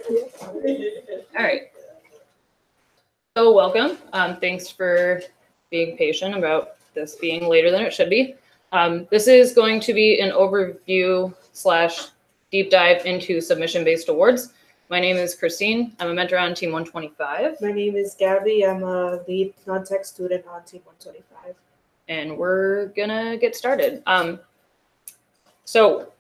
All right. So welcome. Thanks for being patient about this being later than it should be. This is going to be an overview / deep dive into submission-based awards. My name is Christine. I'm a mentor on Team 125. My name is Gabby. I'm a lead non-tech student on Team 125. And we're gonna get started. So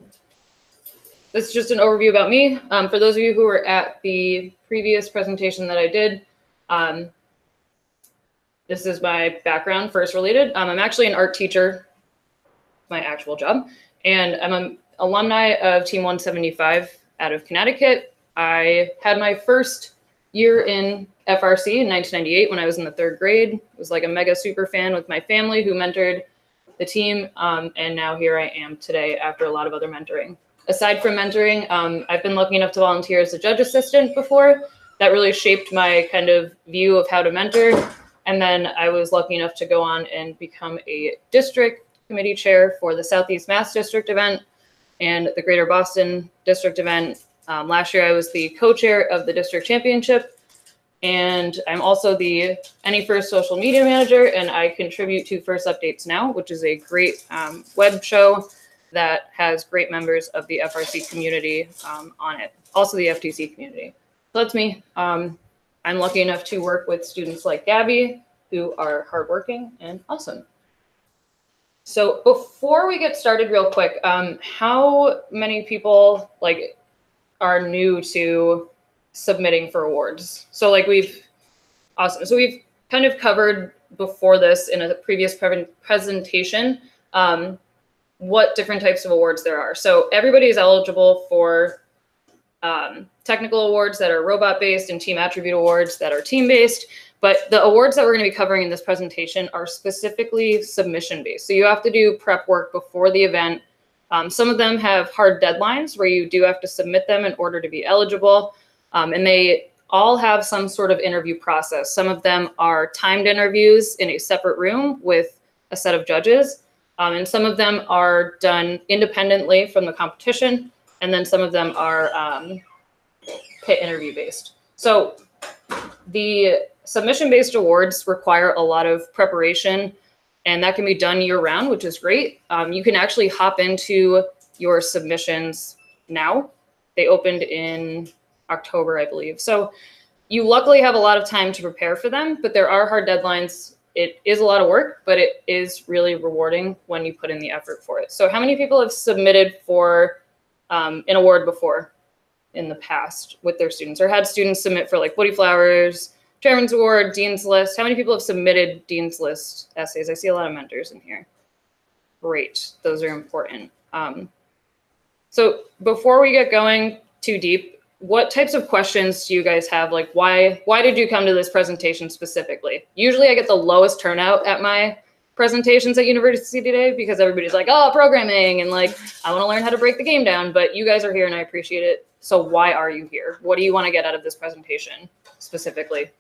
this is just an overview about me. For those of you who were at the previous presentation that I did, this is my background first related. I'm actually an art teacher, my actual job, and I'm an alumni of Team 175 out of Connecticut. I had my first year in FRC in 1998 when I was in the 3rd grade. I was like a mega super fan with my family who mentored the team, and now here I am today after a lot of other mentoring. Aside from mentoring, I've been lucky enough to volunteer as a judge assistant before. That really shaped my kind of view of how to mentor. And then I was lucky enough to go on and become a district committee chair for the Southeast Mass District event and the Greater Boston District event. Last year, I was the co-chair of the district championship. And I'm also the AnyFirst social media manager, and I contribute to First Updates Now, which is a great web show that has great members of the FRC community on it, also the FTC community. So that's me. I'm lucky enough to work with students like Gabby, who are hardworking and awesome. So before we get started real quick, how many people are new to submitting for awards? So awesome. So we've kind of covered before this in a previous presentation, what different types of awards there are. So everybody is eligible for technical awards that are robot-based and team attribute awards that are team-based. But the awards that we're going to be covering in this presentation are specifically submission-based. So you have to do prep work before the event. Some of them have hard deadlines where you do have to submit them in order to be eligible. And they all have some sort of interview process. Some of them are timed interviews in a separate room with a set of judges. And some of them are done independently from the competition. And then some of them are pit interview based. So the submission-based awards require a lot of preparation, and that can be done year round, which is great. You can actually hop into your submissions now. They opened in October, I believe. So you luckily have a lot of time to prepare for them, but there are hard deadlines. It is a lot of work, but it is really rewarding when you put in the effort for it. So how many people have submitted for an award before in the past with their students, or had students submit for Woody Flowers, Chairman's Award, Dean's List? How many people have submitted Dean's List essays? I see a lot of mentors in here. Great, those are important. So before we get going too deep, what types of questions do you guys have? Why did you come to this presentation specifically? Usually I get the lowest turnout at my presentations at University Today because everybody's like, oh, programming, and I want to learn how to break the game down, but you guys are here and I appreciate it. So why are you here? What do you want to get out of this presentation specifically?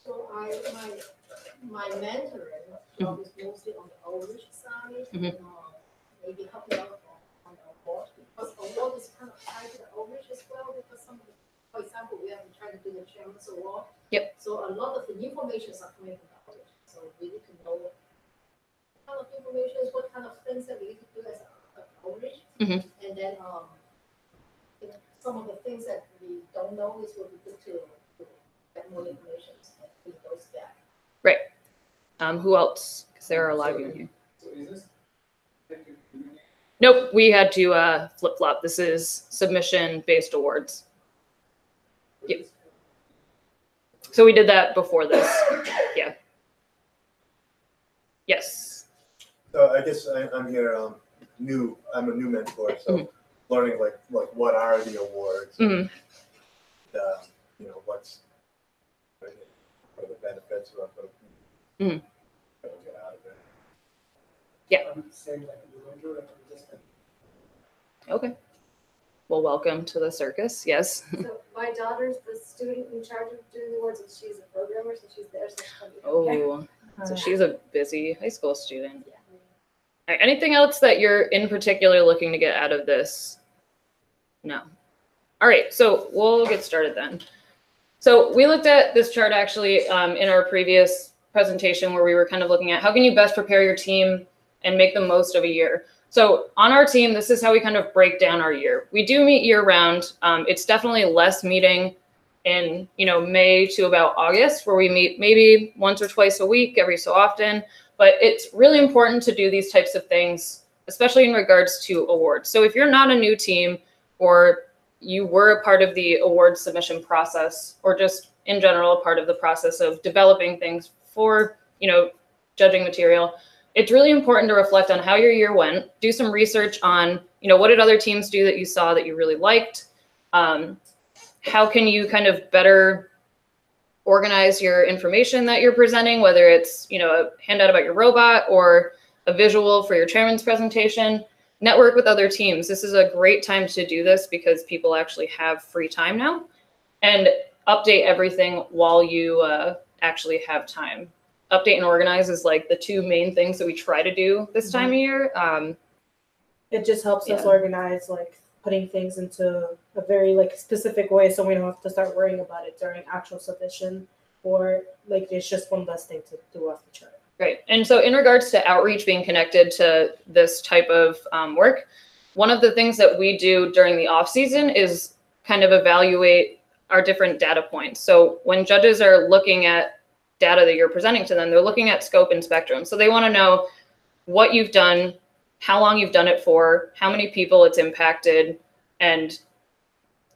So my mentoring job is mostly on the outreach side, maybe helping out on the award, because award is kind of tied to the outreach as well, because for example, we have been trying to do the Chairman's Award. Yep. So a lot of the information are coming from the outreach. So we need to know what kind of information, what kind of things that we need to do as an outreach. And then some of the things that we don't know is what we good to get more information and fill those gaps. Right. Who else? Because there are a lot of you in here. So is this? Nope, we had to flip-flop. This is submission-based awards. Yep. So we did that before this. Yeah. Yes. So I guess I'm here. New. I'm a new mentor, so learning what are the awards? And, what's what are the benefits or what get out of it? Yeah. Okay. Well, welcome to the circus. Yes. So my daughter's the student in charge of doing the awards, and she's a programmer, so she's there. So she's a busy high school student. Yeah. All right, anything else that you're in particular looking to get out of this? No. All right, so we'll get started then. So we looked at this chart actually in our previous presentation where we were kind of looking at how can you best prepare your team and make the most of a year. So on our team, this is how we kind of break down our year. We do meet year round. It's definitely less meeting in May to about August, where we meet maybe once or twice a week, every so often. But it's really important to do these types of things, especially in regards to awards. So if you're not a new team, or you were a part of the award submission process, or just in general a part of the process of developing things for judging material, it's really important to reflect on how your year went. Do some research on what did other teams do that you saw that you really liked. How can you kind of better organize your information that you're presenting, whether it's a handout about your robot or a visual for your chairman's presentation. Network with other teams. This is a great time to do this because people actually have free time now, and update everything while you actually have time. Update and organize is like the two main things that we try to do this time of year. It just helps us organize, like putting things into a very specific way, so we don't have to start worrying about it during actual submission, or it's just one less thing to do off the chart. Right. And so in regards to outreach being connected to this type of work, one of the things that we do during the off season is kind of evaluate our different data points. So when judges are looking at data that you're presenting to them, they're looking at scope and spectrum. So they want to know what you've done, how long you've done it for, how many people it's impacted, and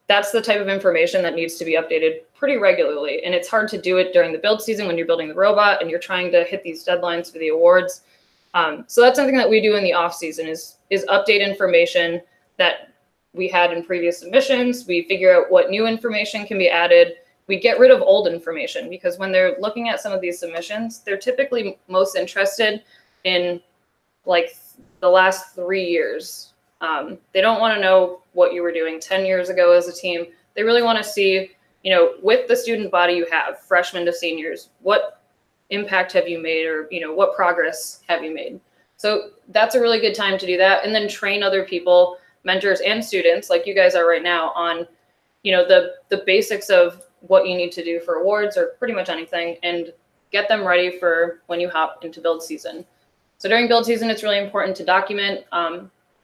that's the type of information that needs to be updated pretty regularly. And it's hard to do it during the build season when you're building the robot and you're trying to hit these deadlines for the awards. So that's something that we do in the off season is update information that we had in previous submissions. We figure out what new information can be added. We get rid of old information because when they're looking at some of these submissions, they're typically most interested in like the last 3 years. They don't want to know what you were doing 10 years ago as a team. They really want to see, with the student body you have, freshmen to seniors, what impact have you made, or, what progress have you made? So that's a really good time to do that. And then train other people, mentors and students like you guys are right now on, the basics of what you need to do for awards or pretty much anything, and get them ready for when you hop into build season. So during build season, it's really important to document,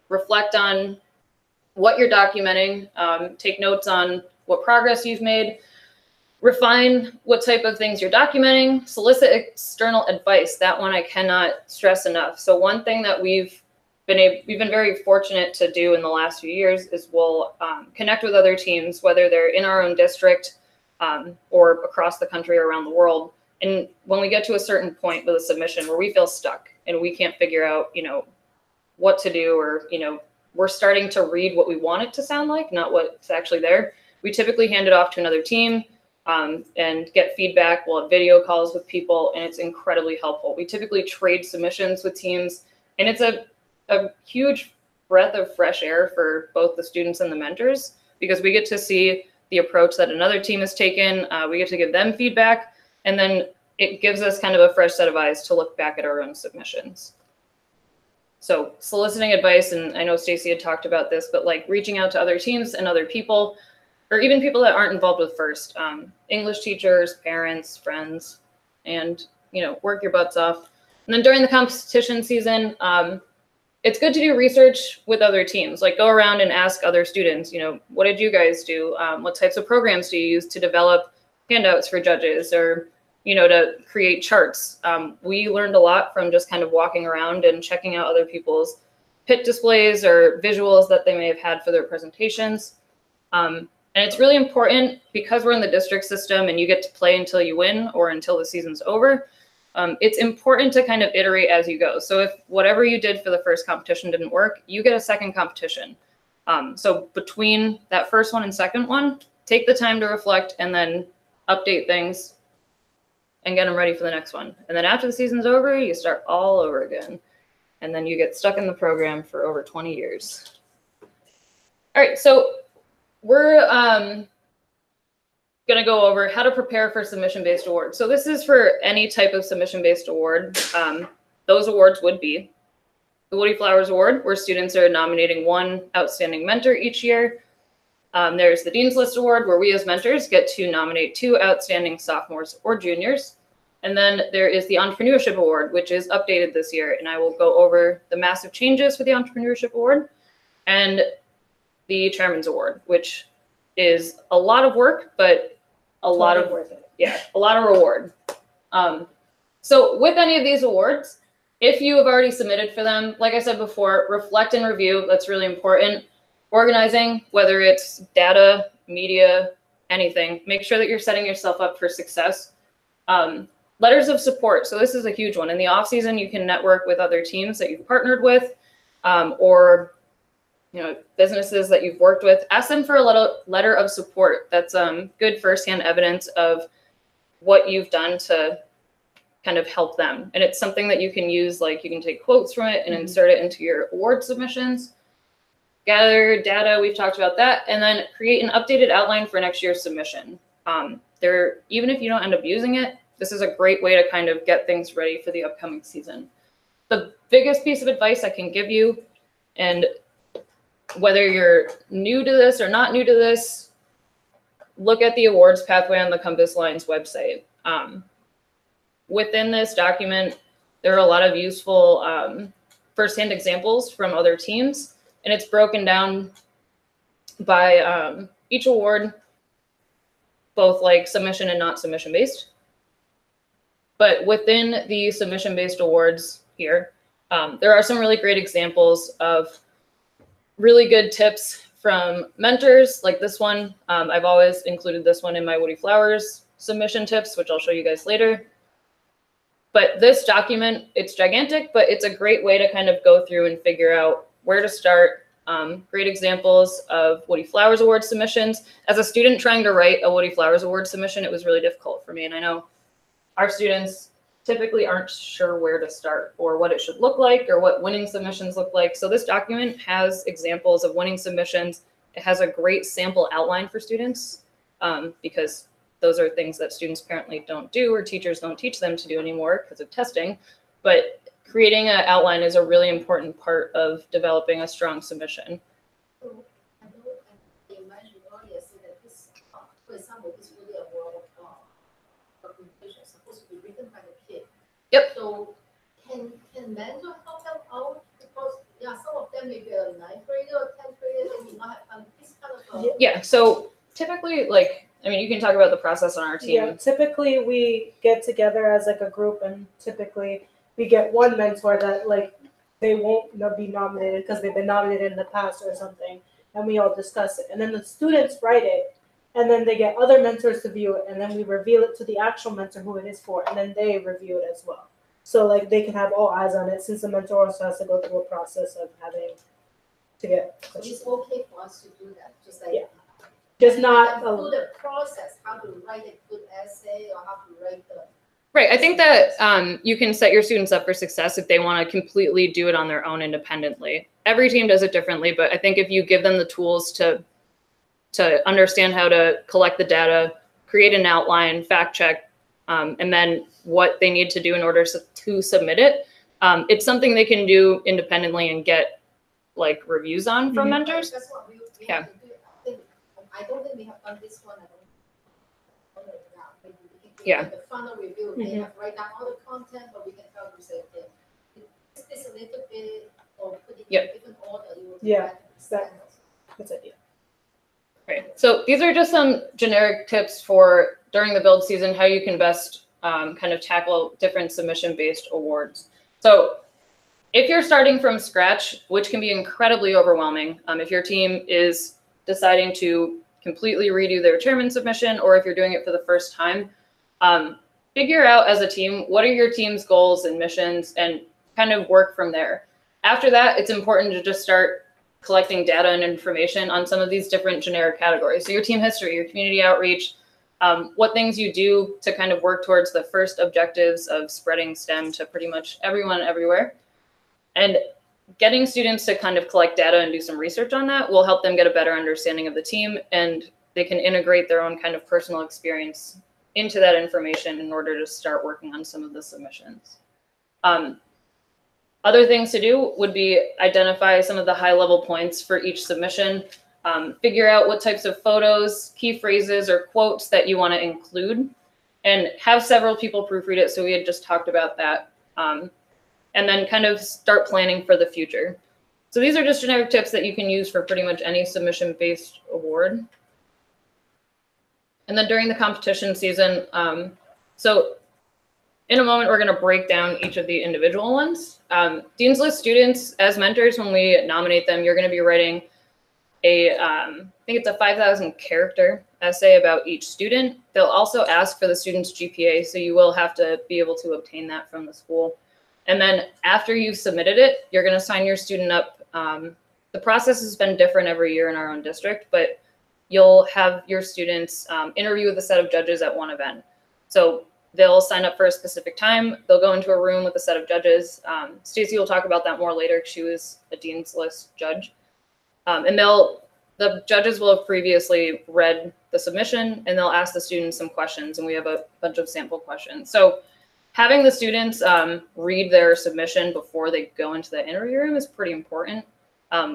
reflect on what you're documenting, take notes on what progress you've made, refine what type of things you're documenting, solicit external advice. That one I cannot stress enough. So one thing that we've been very fortunate to do in the last few years is we'll connect with other teams, whether they're in our own district or across the country or around the world. And when we get to a certain point with a submission where we feel stuck and we can't figure out, what to do, or, we're starting to read what we want it to sound like, not what's actually there, we typically hand it off to another team and get feedback. We'll have video calls with people, and it's incredibly helpful. We typically trade submissions with teams, and it's a huge breath of fresh air for both the students and the mentors, because we get to see the approach that another team has taken. We get to give them feedback, and then it gives us kind of a fresh set of eyes to look back at our own submissions. So soliciting advice, and I know Stacy had talked about this, but like reaching out to other teams and other people, or even people that aren't involved with FIRST, English teachers, parents, friends, and, work your butts off. And then during the competition season, it's good to do research with other teams, like go around and ask other students, what did you guys do? What types of programs do you use to develop handouts for judges, or to create charts? We learned a lot from just kind of walking around and checking out other people's pit displays or visuals that they may have had for their presentations. And it's really important, because we're in the district system and you get to play until you win or until the season's over. It's important to kind of iterate as you go. So if whatever you did for the first competition didn't work, you get a second competition. So between that first one and second one, take the time to reflect and then update things and get them ready for the next one. And then after the season's over, you start all over again. And then you get stuck in the program for over 20 years. All right, so we're going to go over how to prepare for submission-based awards. So this is for any type of submission-based award. Those awards would be the Woody Flowers Award, where students are nominating one outstanding mentor each year. There's the Dean's List Award, where we as mentors get to nominate 2 outstanding sophomores or juniors. And then there is the Entrepreneurship Award, which is updated this year. And I will go over the massive changes for the Entrepreneurship Award, and the Chairman's Award, which is a lot of work, but a lot of worth it. Yeah, a lot of reward. So with any of these awards, if you have already submitted for them, like I said before, reflect and review. That's really important. Organizing, whether it's data, media, anything, make sure that you're setting yourself up for success. Letters of support. So this is a huge one. In the off season, you can network with other teams that you've partnered with, or businesses that you've worked with. Ask them for a letter of support. That's good firsthand evidence of what you've done to kind of help them. And it's something that you can use, like you can take quotes from it and insert it into your award submissions. Gather data, we've talked about that, and then create an updated outline for next year's submission. Even if you don't end up using it, this is a great way to kind of get things ready for the upcoming season. The biggest piece of advice I can give you, and whether you're new to this or not new to this, look at the awards pathway on the Compass Lines website. Within this document, there are a lot of useful firsthand examples from other teams, and it's broken down by each award, both like submission and not submission based. But within the submission based awards here, there are some really great examples of really good tips from mentors like this one. I've always included this one in my Woody Flowers submission tips, which I'll show you guys later. But this document, it's gigantic, but it's a great way to kind of go through and figure out where to start. Great examples of Woody Flowers Award submissions. As a student trying to write a Woody Flowers Award submission, it was really difficult for me. And I know our students typically aren't sure where to start or what it should look like or what winning submissions look like. So this document has examples of winning submissions. It has a great sample outline for students because those are things that students apparently don't do or teachers don't teach them to do anymore because of testing. But creating an outline is a really important part of developing a strong submission. So I know you mentioned earlier so that this, for example, this really award documentation is supposed to be written by the kid. Yep. So can mentor help them out? Because some of them may be a 9th grader or 10th grader, they may not have done this kind of Yeah, so typically, you can talk about the process on our team. Yeah, typically we get together as like a group, and typically we get one mentor that they won't be nominated because they've been nominated in the past or something, and we all discuss it. And then the students write it, and then they get other mentors to view it, and then we reveal it to the actual mentor who it is for, and then they review it as well. So they can have all eyes on it, since the mentor also has to go through a process of having to get. So it's okay for us to do that, just like. Yeah. Just not through the process, how to write a good essay or how to write the. Right. I think that you can set your students up for success if they want to completely do it on their own independently. Every team does it differently, but I think if you give them the tools to understand how to collect the data, create an outline, fact check, and then what they need to do in order to submit it, it's something they can do independently and get reviews on from mentors. That's what we Yeah. have to do. I don't think we have done this one. I don't know now. Maybe we can do Yeah. the final review. They have write down all the content, but we can tell them say, okay, is this a little bit or put it in a different order? You will Yeah, that. That's it. Yeah. Right. So these are just some generic tips for during the build season, how you can best kind of tackle different submission-based awards. So if you're starting from scratch, which can be incredibly overwhelming, if your team is deciding to completely redo their chairman submission, or if you're doing it for the first time, figure out as a team, what are your team's goals and missions, and kind of work from there. After that, it's important to just start collecting data and information on some of these different generic categories. So your team history, your community outreach, what things you do to kind of work towards the first objectives of spreading STEM to pretty much everyone everywhere. And getting students to kind of collect data and do some research on that will help them get a better understanding of the team, and they can integrate their own kind of personal experience into that information in order to start working on some of the submissions. Other things to do would be identify some of the high-level points for each submission. Figure out what types of photos, key phrases, or quotes that you want to include, and have several people proofread it. So we had just talked about that. And then kind of start planning for the future. So these are just generic tips that you can use for pretty much any submission-based award. And then during the competition season, so in a moment, we're going to break down each of the individual ones. Dean's List students, as mentors, when we nominate them, you're going to be writing a, I think it's a 5,000 character essay about each student. They'll also ask for the student's GPA, so you will have to be able to obtain that from the school. And then after you've submitted it, you're going to sign your student up. The process has been different every year in our own district, but you'll have your students interview with a set of judges at one event. So they'll sign up for a specific time. They'll go into a room with a set of judges. Stacey will talk about that more later. She was a Dean's List judge. And the judges will have previously read the submission, and they'll ask the students some questions, and we have a bunch of sample questions. So having the students read their submission before they go into the interview room is pretty important.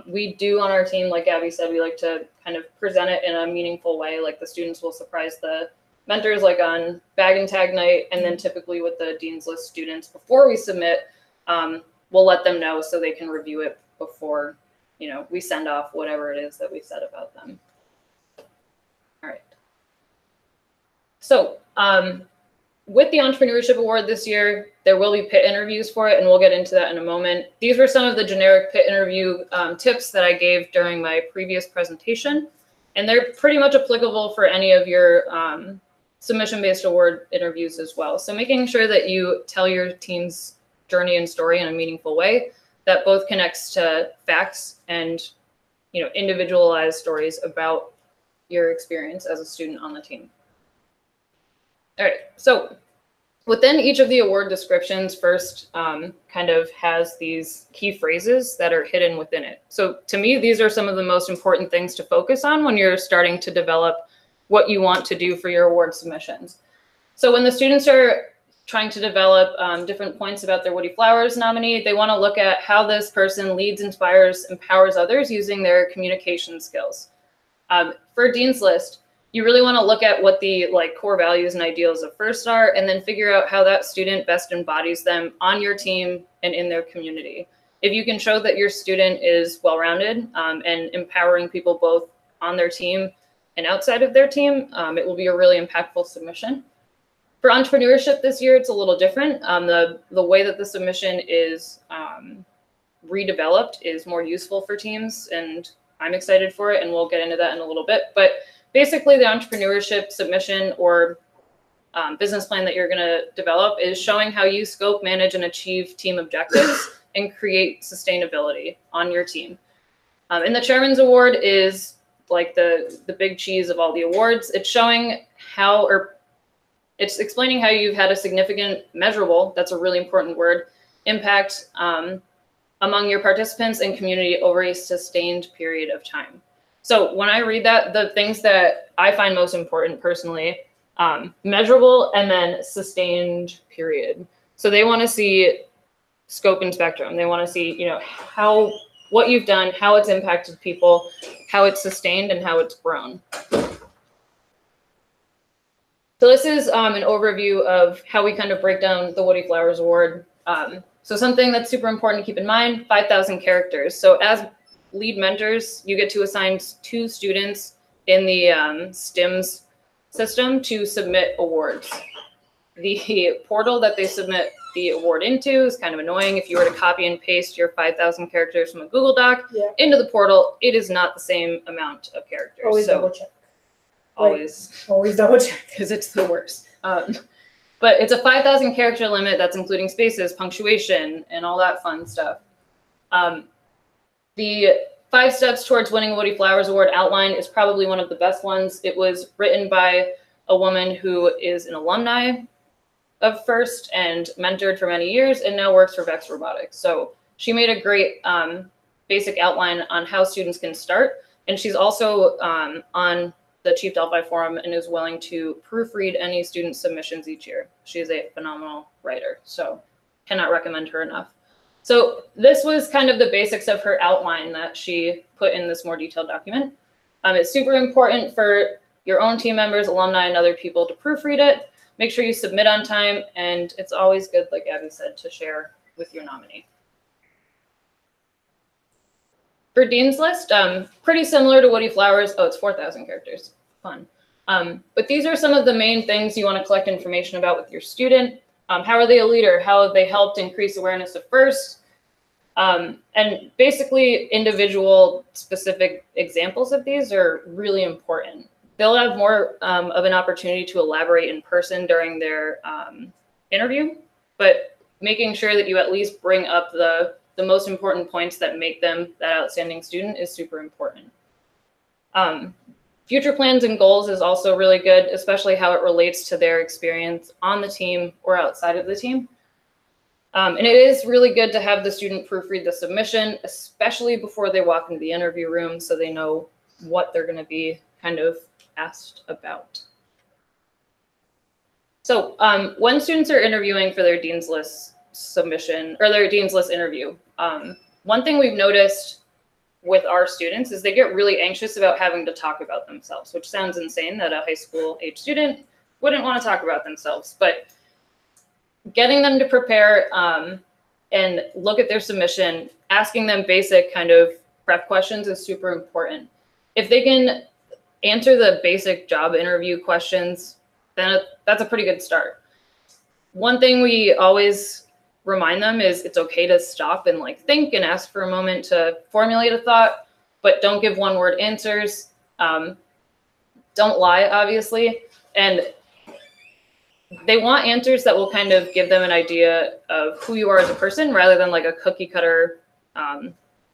We do on our team, like Gabby said, we like to kind of present it in a meaningful way. Like the students will surprise the mentors like on bag and tag night, and then typically with the Dean's List students before we submit, we'll let them know so they can review it before, you know, we send off whatever it is that we said about them. All right. So with the Entrepreneurship Award this year, there will be PIT interviews for it, and we'll get into that in a moment. These were some of the generic PIT interview tips that I gave during my previous presentation, and they're pretty much applicable for any of your submission-based award interviews as well. So making sure that you tell your team's journey and story in a meaningful way that both connects to facts and, you know, individualized stories about your experience as a student on the team. All right, so within each of the award descriptions, first kind of has these key phrases that are hidden within it. So to me, these are some of the most important things to focus on when you're starting to develop what you want to do for your award submissions. So when the students are trying to develop different points about their Woody Flowers nominee, they want to look at how this person leads, inspires, empowers others using their communication skills. For Dean's List, you really want to look at what the core values and ideals of FIRST are, and then figure out how that student best embodies them on your team and in their community. If you can show that your student is well-rounded and empowering people both on their team and outside of their team, it will be a really impactful submission. For entrepreneurship this year, it's a little different. The way that the submission is redeveloped is more useful for teams, and I'm excited for it, and we'll get into that in a little bit. But basically, the entrepreneurship submission or business plan that you're going to develop is showing how you scope, manage, and achieve team objectives and create sustainability on your team. And the Chairman's Award is like the big cheese of all the awards. It's showing how, or it's explaining how you've had a significant, measurable, that's a really important word, impact among your participants and community over a sustained period of time. So when I read that, the things that I find most important personally, measurable and then sustained period. So they want to see scope and spectrum. They want to see, you know, what you've done, how it's impacted people, how it's sustained, and how it's grown. So this is an overview of how we kind of break down the Woody Flowers Award. So something that's super important to keep in mind, 5,000 characters. So as lead mentors, you get to assign 2 students in the STIMS system to submit awards. The portal that they submit the award into is kind of annoying. If you were to copy and paste your 5,000 characters from a Google Doc into the portal, it is not the same amount of characters. Always double check. Always double check, because it's the worst. But it's a 5,000 character limit that's including spaces, punctuation, and all that fun stuff. The 5 steps towards winning a Woody Flowers Award outline is probably one of the best ones. It was written by a woman who is an alumni of FIRST and mentored for many years and now works for Vex Robotics. So she made a great basic outline on how students can start. And she's also on the Chief Delphi Forum and is willing to proofread any student submissions each year. She is a phenomenal writer, so cannot recommend her enough. So this was kind of the basics of her outline that she put in this more detailed document. It's super important for your own team members, alumni, and other people to proofread it. Make sure you submit on time, and it's always good, like Abby said, to share with your nominee. For Dean's List, pretty similar to Woody Flowers. Oh, it's 4,000 characters. Fun. But these are some of the main things you want to collect information about with your student. How are they a leader? How have they helped increase awareness of FIRST? And basically, individual specific examples of these are really important. They'll have more of an opportunity to elaborate in person during their interview, but making sure that you at least bring up the most important points that make them that outstanding student is super important. Future plans and goals is also really good, especially how it relates to their experience on the team or outside of the team. And it is really good to have the student proofread the submission, especially before they walk into the interview room, so they know what they're going to be kind of asked about. So when students are interviewing for their Dean's List submission or their Dean's List interview, one thing we've noticed with our students is they get really anxious about having to talk about themselves, which sounds insane that a high school age student wouldn't want to talk about themselves. But getting them to prepare and look at their submission, asking them basic kind of prep questions is super important. If they can answer the basic job interview questions, then that's a pretty good start. One thing we always remind them is it's okay to stop and like think and ask for a moment to formulate a thought, but don't give one-word answers. Don't lie, obviously. And they want answers that will kind of give them an idea of who you are as a person rather than like a cookie cutter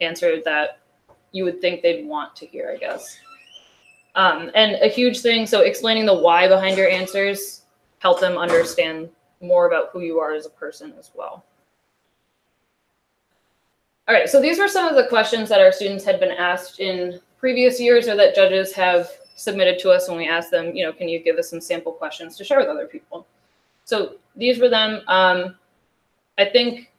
answer that you would think they'd want to hear, I guess. And a huge thing, so explaining the why behind your answers help them understand more about who you are as a person as well. All right, so these were some of the questions that our students had been asked in previous years or that judges have submitted to us when we asked them, you know, can you give us some sample questions to share with other people? So these were them. I think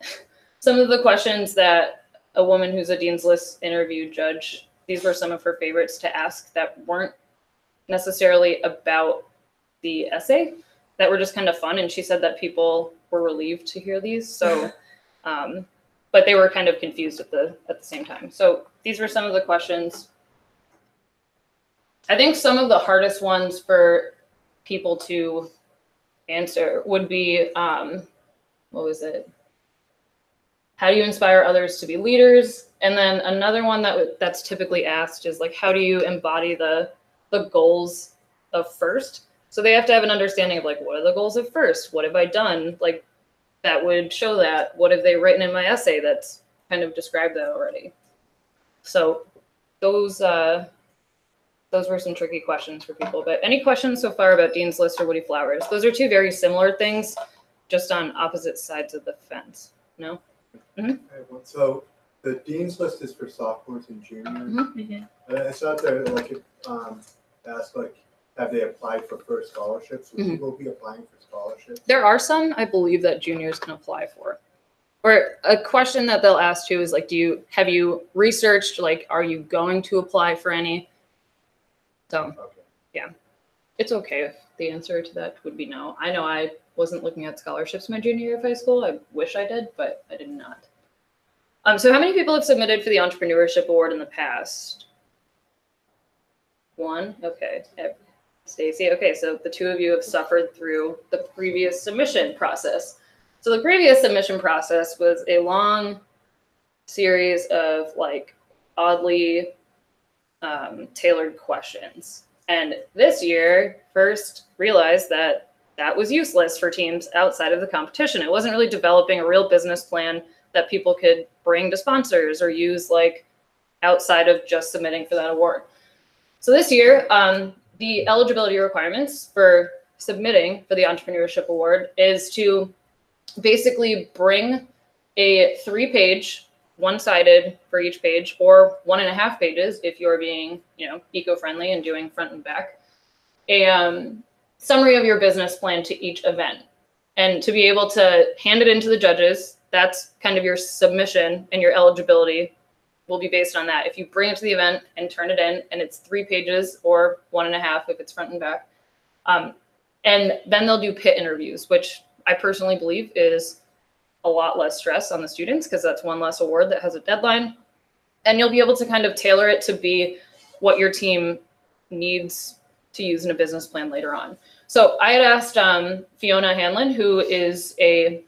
some of the questions that a woman who's a Dean's List interview judge, these were some of her favorites to ask that weren't necessarily about the essay, that were just kind of fun. And she said that people were relieved to hear these. So, but they were kind of confused at the same time. So these were some of the questions. I think some of the hardest ones for people to answer would be, what was it? How do you inspire others to be leaders? And then another one that's typically asked is like, how do you embody the goals of FIRST? So they have to have an understanding of like, what are the goals of FIRST? What have I done? Like that would show that. What have they written in my essay that's kind of described that already? So those were some tricky questions for people. But any questions so far about Dean's List or Woody Flowers? Those are two very similar things, just on opposite sides of the fence. No? Mm-hmm. So the Dean's List is for sophomores and juniors. Mm-hmm. I saw there like it asked like, have they applied for FIRST scholarships? Will people be applying for scholarships? There are some, I believe, that juniors can apply for. Or a question that they'll ask too is like, have you researched, like, are you going to apply for any? So, yeah, it's okay if the answer to that would be no. I know I wasn't looking at scholarships my junior year of high school. I wish I did, but I did not. So how many people have submitted for the Entrepreneurship Award in the past? One? Okay. Stacy. Okay, so the two of you have suffered through the previous submission process. So the previous submission process was a long series of like oddly tailored questions. And this year, FIRST realized that that was useless for teams outside of the competition. It wasn't really developing a real business plan that people could bring to sponsors or use like outside of just submitting for that award. So this year, the eligibility requirements for submitting for the Entrepreneurship Award is to basically bring a 3-page, one-sided for each page, or 1.5 pages if you're being, eco-friendly and doing front and back, a summary of your business plan to each event. And to be able to hand it into the judges, that's kind of your submission and your eligibility will be based on that. If you bring it to the event and turn it in, and it's 3 pages or 1.5 if it's front and back, and then they'll do pit interviews, which I personally believe is a lot less stress on the students because that's one less award that has a deadline. And you'll be able to kind of tailor it to be what your team needs to use in a business plan later on. So I had asked Fiona Hanlon, who is a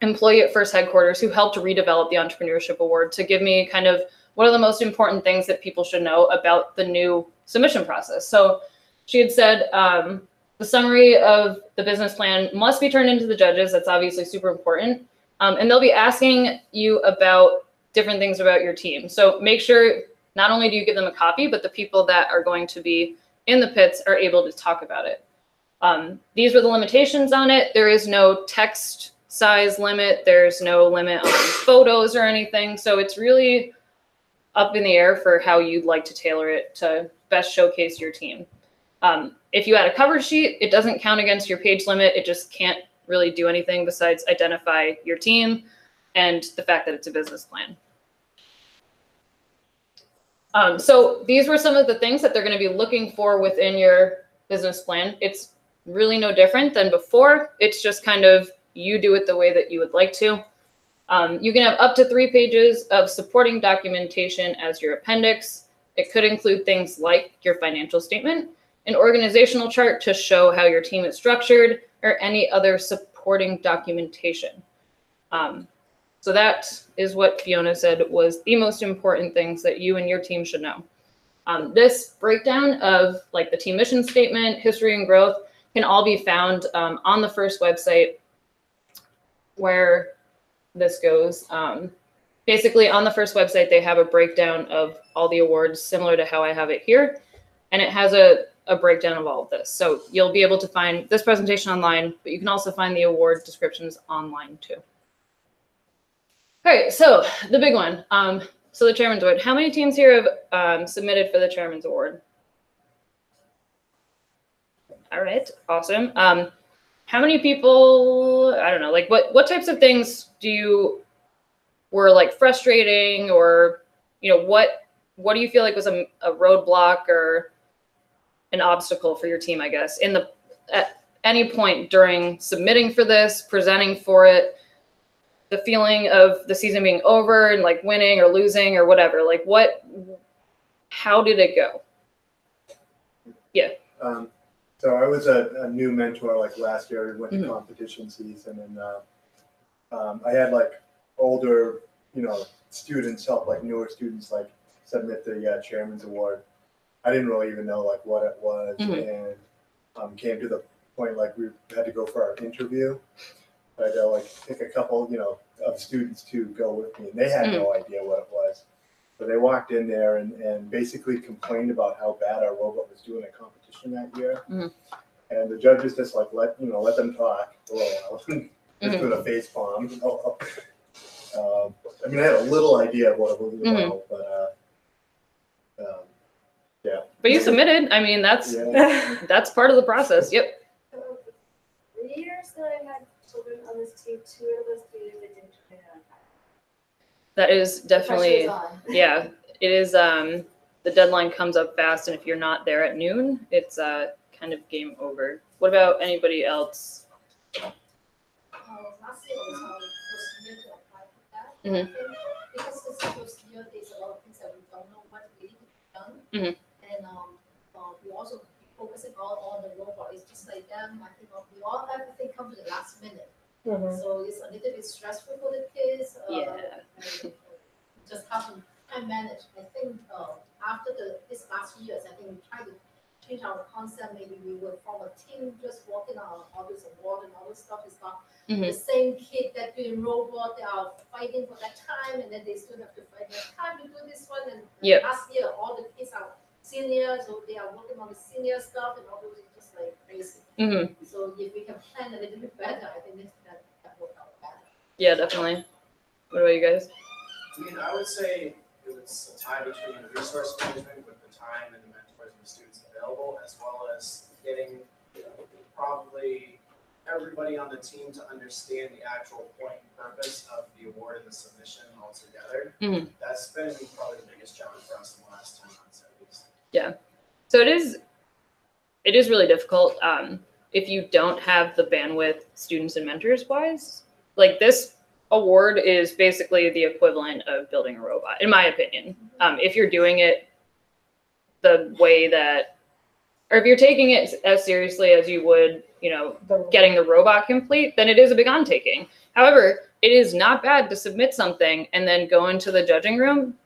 employee at First Headquarters, who helped redevelop the Entrepreneurship Award, to give me kind of what are the most important things that people should know about the new submission process. So she had said the summary of the business plan must be turned into the judges. That's obviously super important. And they'll be asking you about different things about your team. So make sure not only do you give them a copy, but the people that are going to be in the pits are able to talk about it. These were the limitations on it. There is no text size limit. There's no limit on photos or anything. So it's really up in the air for how you'd like to tailor it to best showcase your team. If you add a cover sheet, it doesn't count against your page limit. It just can't really do anything besides identify your team and the fact that it's a business plan. So these were some of the things that they're going to be looking for within your business plan. It's really no different than before. It's just kind of you do it the way that you would like to. You can have up to 3 pages of supporting documentation as your appendix. It could include things like your financial statement, an organizational chart to show how your team is structured, or any other supporting documentation. So that is what Fiona said was the most important things that you and your team should know. This breakdown of like the team mission statement, history and growth can all be found on the First website where this goes. Basically on the First website, they have a breakdown of all the awards similar to how I have it here. And it has a breakdown of all of this. So you'll be able to find this presentation online, but you can also find the award descriptions online too. All right, so the big one. So the Chairman's Award. How many teams here have submitted for the Chairman's Award? All right, awesome. How many people, I don't know, like what types of things were like frustrating, or, you know, what do you feel like was a roadblock or an obstacle for your team, I guess, at any point during submitting for this, presenting for it, the feeling of the season being over and like winning or losing or whatever, like how did it go? Yeah. So I was a new mentor like last year. We went to competition season, and I had like older, students help like newer students like submit the Chairman's Award. I didn't really even know like what it was, and came to the point like we had to go for our interview. I had to like pick a couple, of students to go with me, and they had no idea what it was. So they walked in there and basically complained about how bad our robot was doing at competition that year. And the judges just like let them talk for a while. Just doing a face palm. I mean, I had a little idea of what it was about, but yeah. But you submitted. I mean, that's part of the process. Yep. 3 years that I had children on this team, 2 of those 3 years I didn't turn it on time. That is definitely, yeah, it is. The deadline comes up fast, and if you're not there at noon, it's kind of game over. What about anybody else? Last year was our first year to apply for that. Because this first year, there's a lot of things that we don't know what really to be done. And we also focusing on the robot. It's just like them. I think we all everything comes to the last minute. So it's a little bit stressful for the kids. Just have to time manage. I think after this last year, I think we tried to change our concept. Maybe we would form a team just working on all this award and all this stuff. It's not the same kid that doing robot. They are fighting for that time, and then they still have to fight that time to do this one. And last year, all the kids are seniors, so they are working on the senior stuff, and all those is just like crazy. So if we can plan a little bit better, I think that worked out better. Yeah, definitely. What about you guys? I mean, I would say it's a tie between the resource management with the time and the mentors and the students available, as well as getting probably every everybody on the team to understand the actual point and purpose of the award and the submission altogether. Mhm. That's been probably the biggest challenge for us in the last 10 months at least. So it is really difficult if you don't have the bandwidth, students and mentors wise. Like this award is basically the equivalent of building a robot, in my opinion. If you're doing it the way that, or if you're taking it as seriously as you would, you know, getting the robot complete, then it is a big undertaking. However, it is not bad to submit something and then go into the judging room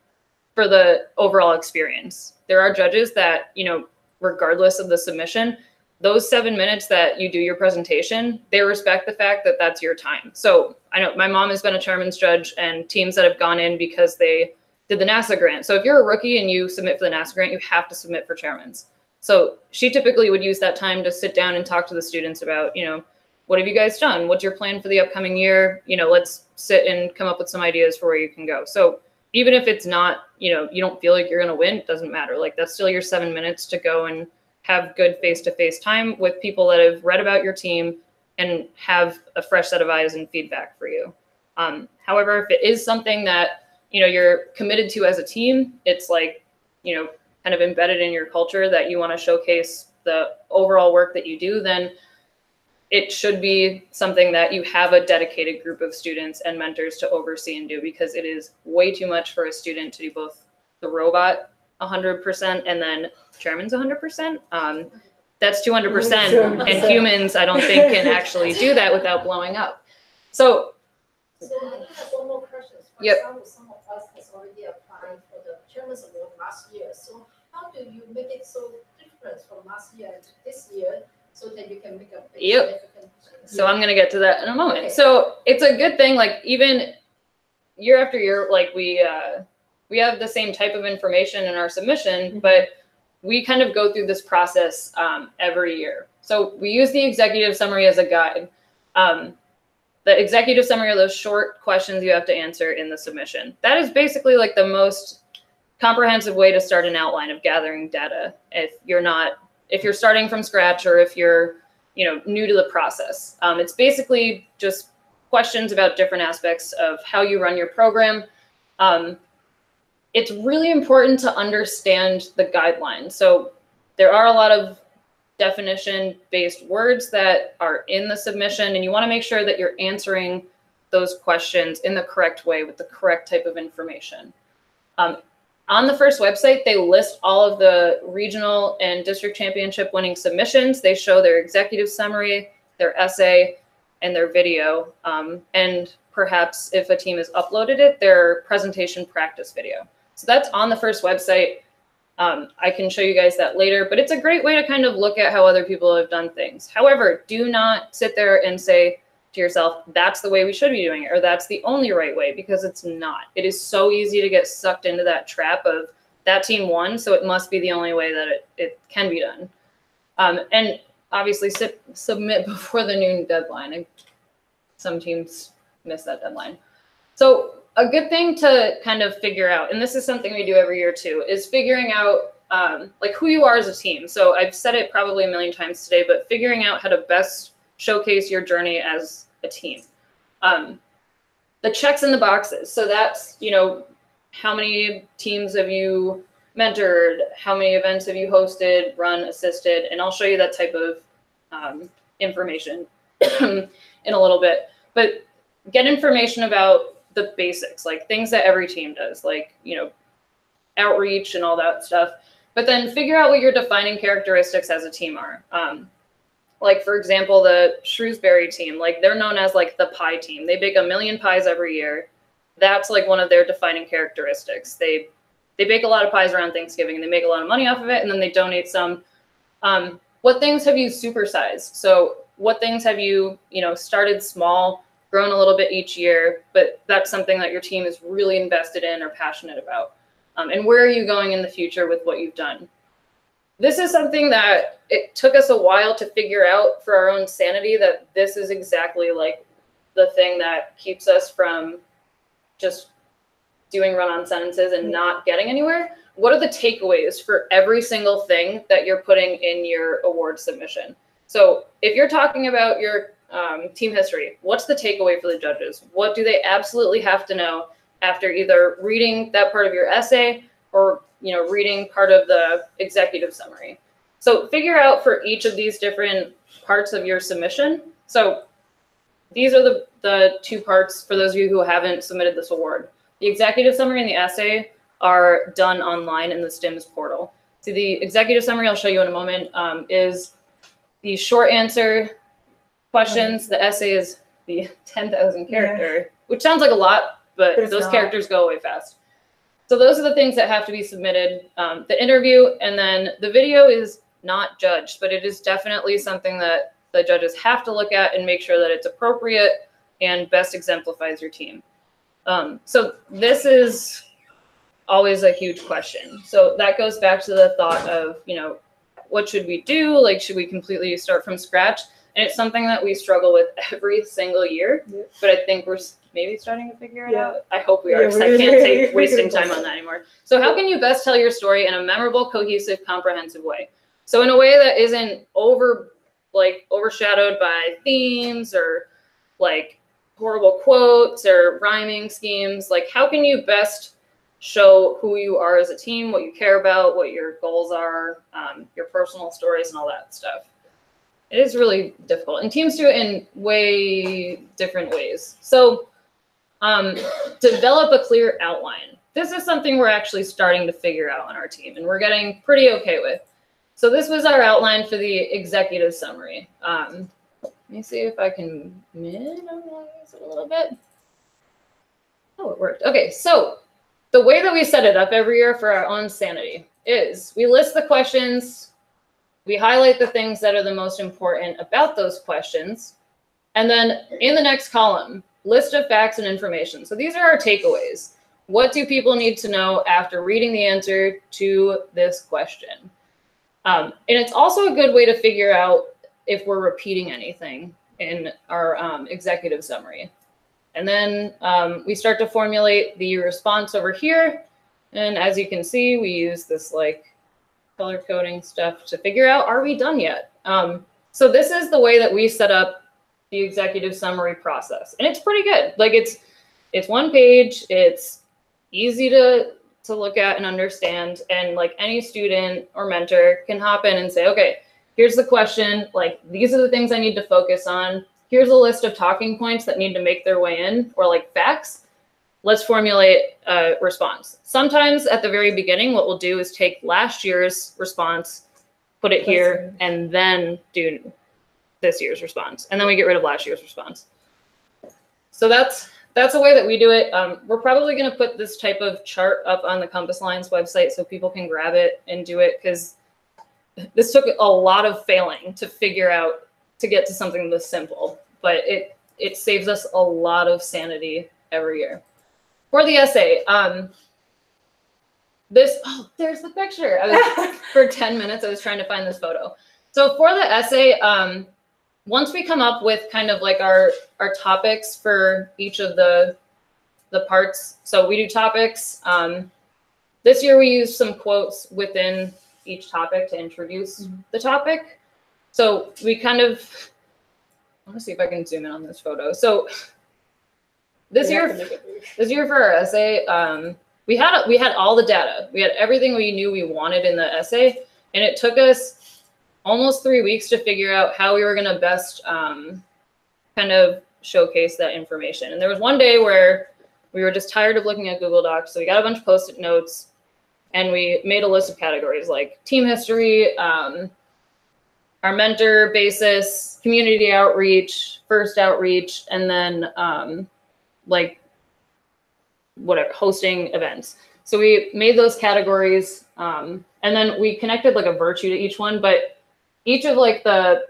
for the overall experience. There are judges that, you know, regardless of the submission, those 7 minutes that you do your presentation, they respect the fact that that's your time. So I know my mom has been a chairman's judge and teams that have gone in because they did the NASA grant. So if you're a rookie and you submit for the NASA grant, you have to submit for chairman's. So she typically would use that time to sit down and talk to the students about, you know, what have you guys done? What's your plan for the upcoming year? You know, let's sit and come up with some ideas for where you can go. So even if it's not, you know, you don't feel like you're going to win, it doesn't matter. Like that's still your 7 minutes to go and have good face-to-face time with people that have read about your team and have a fresh set of eyes and feedback for you. However, if it is something that, you know, you're committed to as a team, it's like, you know, kind of embedded in your culture that you want to showcase the overall work that you do, then it should be something that you have a dedicated group of students and mentors to oversee and do, because it is way too much for a student to do both the robot 100% and then chairman's 100%. That's 200%, and humans, I don't think, can actually do that without blowing up. So I have one more question. For Yep. example, some of us has already applied for the Chairman's Award last year. So how do you make it so different from last year to this year so that you can make a big significant change? So I'm going to get to that in a moment. Okay. So it's a good thing, like even year after year, like we have the same type of information in our submission, but we kind of go through this process every year. So we use the executive summary as a guide. The executive summary are those short questions you have to answer in the submission. That is basically like the most comprehensive way to start an outline of gathering data. If you're starting from scratch or if you're, you know, new to the process, it's basically just questions about different aspects of how you run your program. It's really important to understand the guidelines. So there are a lot of definition-based words that are in the submission, and you want to make sure that you're answering those questions in the correct way with the correct type of information. On the first website, they list all of the regional and district championship winning submissions. They show their executive summary, their essay, and their video, and perhaps if a team has uploaded it, their presentation practice video. So that's on the first website. I can show you guys that later, but it's a great way to kind of look at how other people have done things. However, do not sit there and say to yourself, that's the way we should be doing it, or that's the only right way, because it's not. It is so easy to get sucked into that trap of that team won, so it must be the only way that it can be done. And obviously submit before the noon deadline. Some teams miss that deadline. So a good thing to kind of figure out, and this is something we do every year too, is figuring out like who you are as a team. So I've said it probably a million times today, but figuring out how to best showcase your journey as a team. The checks in the boxes. So that's, you know, how many teams have you mentored? How many events have you hosted, run, assisted? And I'll show you that type of information in a little bit. But get information about the basics, like things that every team does, like, you know, outreach and all that stuff. But then figure out what your defining characteristics as a team are. Like, for example, the Shrewsbury team, like they're known as like the pie team. They bake 1 million pies every year. That's like one of their defining characteristics. They bake a lot of pies around Thanksgiving and they make a lot of money off of it, and then they donate some. What things have you supersized? So what things have you, you know, started small, grown a little bit each year, but that's something that your team is really invested in or passionate about. And where are you going in the future with what you've done? This is something that it took us a while to figure out for our own sanity, that this is exactly like the thing that keeps us from just doing run-on sentences and not getting anywhere. What are the takeaways for every single thing that you're putting in your award submission? So if you're talking about your team history. What's the takeaway for the judges? What do they absolutely have to know after either reading that part of your essay or, you know, reading part of the executive summary? So figure out for each of these different parts of your submission. So these are the two parts for those of you who haven't submitted this award. The executive summary and the essay are done online in the STIMS portal. So the executive summary, I'll show you in a moment, is the short answer questions. The essay is the 10,000 character, which sounds like a lot, but those characters go away fast. So those are the things that have to be submitted. The interview, and then the video is not judged, but it is definitely something that the judges have to look at and make sure that it's appropriate and best exemplifies your team. So this is always a huge question. So that goes back to the thought of, you know, what should we do? Like, should we completely start from scratch? And it's something that we struggle with every single year, but I think we're maybe starting to figure it out. I hope we are, because I can't take wasting time on that anymore. So how can you best tell your story in a memorable, cohesive, comprehensive way? So in a way that isn't overshadowed by themes or like horrible quotes or rhyming schemes. Like, how can you best show who you are as a team, what you care about, what your goals are, your personal stories and all that stuff? It is really difficult, and teams do it in way different ways. So develop a clear outline. This is something we're actually starting to figure out on our team, and we're getting pretty okay with. So this was our outline for the executive summary. Let me see if I can minimize it a little bit. Oh, it worked. Okay, so the way that we set it up every year for our own sanity is we list the questions, we highlight the things that are the most important about those questions, and then in the next column, list of facts and information. So these are our takeaways. What do people need to know after reading the answer to this question? And it's also a good way to figure out if we're repeating anything in our executive summary. And then we start to formulate the response over here. And as you can see, we use this like color coding stuff to figure out, are we done yet? So this is the way that we set up the executive summary process. And it's pretty good. Like it's one page, it's easy to look at and understand. And like any student or mentor can hop in and say, okay, here's the question. Like, these are the things I need to focus on. Here's a list of talking points that need to make their way in, or like facts. Let's formulate a response. Sometimes at the very beginning, what we'll do is take last year's response, put it here, and then do this year's response. And then we get rid of last year's response. So that's a way that we do it. We're probably going to put this type of chart up on the Compass Lines website so people can grab it and do it, because this took a lot of failing to figure out to get to something this simple, but it saves us a lot of sanity every year. For the essay, there's the picture. For 10 minutes, I was trying to find this photo. So for the essay, once we come up with kind of like our topics for each of the parts, so we do topics. This year we used some quotes within each topic to introduce the topic. So we kind of, I want to see if I can zoom in on this photo. So this year for our essay, we had all the data. We had everything we knew we wanted in the essay, and it took us almost 3 weeks to figure out how we were going to best kind of showcase that information. And there was one day where we were just tired of looking at Google Docs, so we got a bunch of Post-it notes, and we made a list of categories like team history, our mentor basis, community outreach, first outreach, and then like whatever, hosting events. So we made those categories, and then we connected like a virtue to each one, but each of like the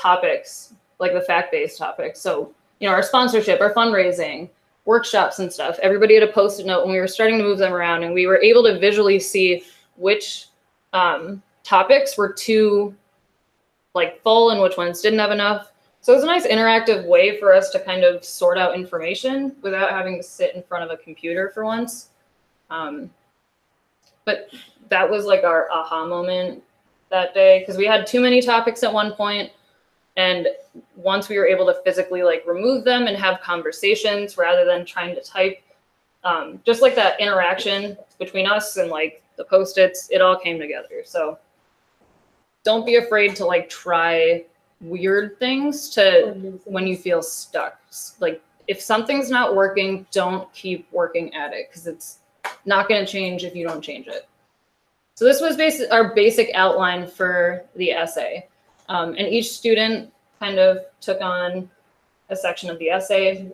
topics, like the fact-based topics. So, you know, our sponsorship, our fundraising, workshops and stuff, everybody had a Post-it note, and we were starting to move them around, and we were able to visually see which topics were too like full and which ones didn't have enough. So it was a nice interactive way for us to kind of sort out information without having to sit in front of a computer for once. But that was like our aha moment that day, because we had too many topics at one point, And once we were able to physically like remove them and have conversations rather than trying to type, just like that interaction between us and like the Post-its, it all came together. So don't be afraid to like try weird things when you feel stuck. Like if something's not working, don't keep working at it because it's not going to change if you don't change it. So this was our basic outline for the essay. And each student kind of took on a section of the essay. Do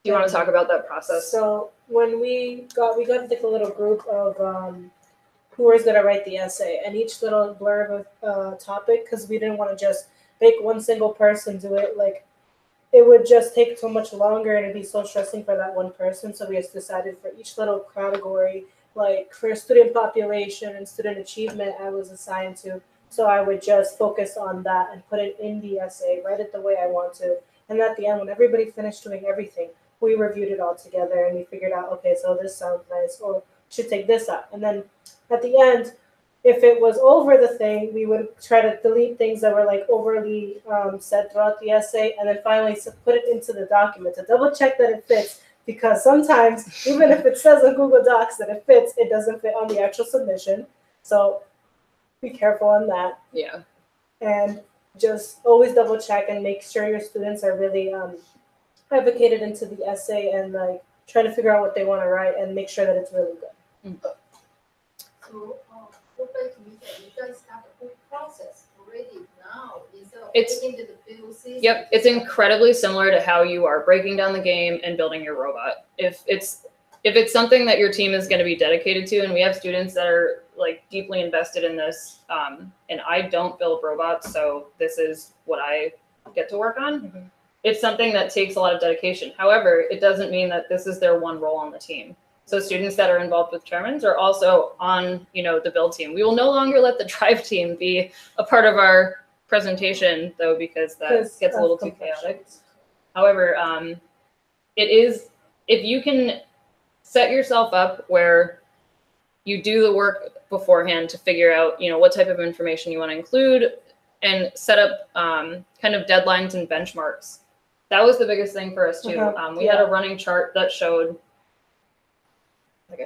you want to talk about that process? So when we got like a little group of who was going to write the essay, and each little blurb of topic, because we didn't want to just make one single person do it. Like it would just take so much longer and it'd be so stressing for that one person. So we just decided for each little category, like for student population and student achievement, I was assigned to. So I would just focus on that and put it in the essay, write it the way I want to. And at the end, when everybody finished doing everything, we reviewed it all together and we figured out, okay, so this sounds nice, or should take this out. And then at the end, if it was over the thing, we would try to delete things that were like overly said throughout the essay, and then finally put it into the document to double check that it fits. Because sometimes, even if it says on Google Docs that it fits, it doesn't fit on the actual submission. So be careful on that. Yeah. And just always double check and make sure your students are really advocated into the essay and like try to figure out what they want to write and make sure that it's really good. So, go back to me, you guys have the whole process already now instead of It's- taking to the POCs. Yep, it's incredibly similar to how you are breaking down the game and building your robot. If it's something that your team is going to be dedicated to, and we have students that are like deeply invested in this, and I don't build robots, so this is what I get to work on. Mm-hmm. It's something that takes a lot of dedication. However, it doesn't mean that this is their one role on the team. So students that are involved with Chairmans are also on, the build team. We will no longer let the drive team be a part of our presentation, though, because that gets a little too chaotic. However, it is, if you can set yourself up where you do the work beforehand to figure out, what type of information you want to include and set up kind of deadlines and benchmarks. That was the biggest thing for us too. We had a running chart that showed.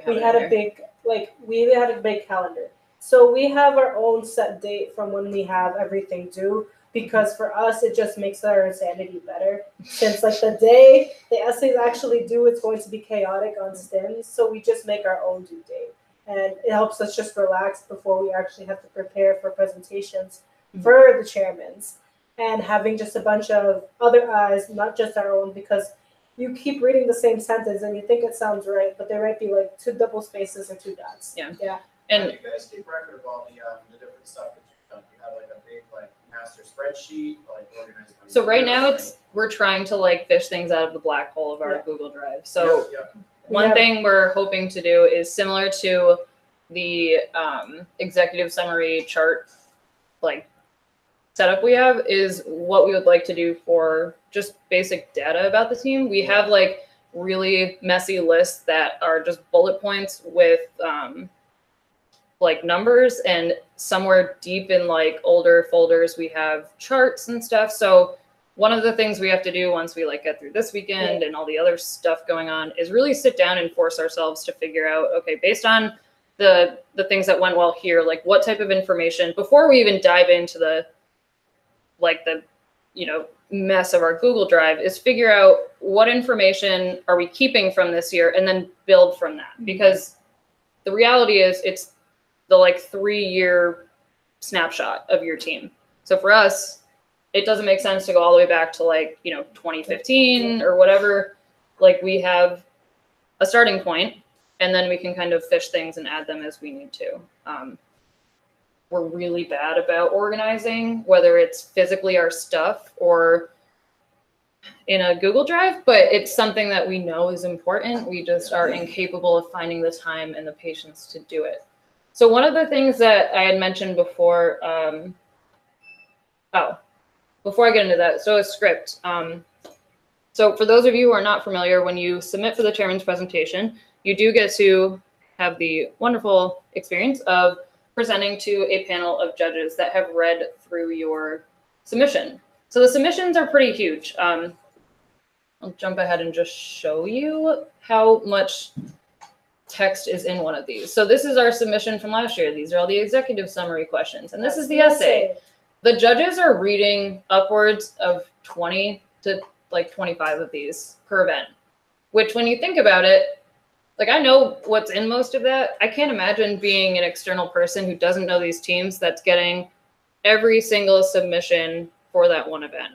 We had a big calendar. So we have our own set date from when we have everything due, because for us, it just makes our sanity better. Since like the day the essays actually due, it's going to be chaotic on STEMs. So we just make our own due date. And it helps us just relax before we actually have to prepare for presentations for the chairmans, and having just a bunch of other eyes, not just our own, because you keep reading the same sentence and you think it sounds right, but there might be like 2 double spaces or 2 dots. Yeah. And you guys keep record of all the different stuff that you've done. You have like a big master spreadsheet, organized. So right now we're trying to fish things out of the black hole of our Google Drive. So one thing we're hoping to do is similar to the executive summary chart setup we have, is what we would like to do for just basic data about the team. We have really messy lists that are just bullet points with numbers, and somewhere deep in older folders we have charts and stuff. So one of the things we have to do once we get through this weekend and all the other stuff going on is really sit down and force ourselves to figure out, okay, based on the things that went well here, what type of information, before we even dive into the mess of our Google Drive, is figure out what information are we keeping from this year and then build from that. Because the reality is it's the 3-year snapshot of your team. So for us, it doesn't make sense to go all the way back to 2015 or whatever. We have a starting point, and then we can kind of fish things and add them as we need to. We're really bad about organizing, whether it's physically our stuff or in a Google Drive, but it's something that we know is important. We just are incapable of finding the time and the patience to do it. So one of the things that I had mentioned before, before I get into that, so a script. So for those of you who are not familiar, when you submit for the chairman's presentation, you do get to have the wonderful experience of presenting to a panel of judges that have read through your submission. So the submissions are pretty huge. I'll jump ahead and just show you how much text is in one of these. So this is our submission from last year. These are all the executive summary questions, and this is the essay. The judges are reading upwards of 20 to like 25 of these per event, which when you think about it, like I know what's in most of that. I can't imagine being an external person who doesn't know these teams that's getting every single submission for that one event.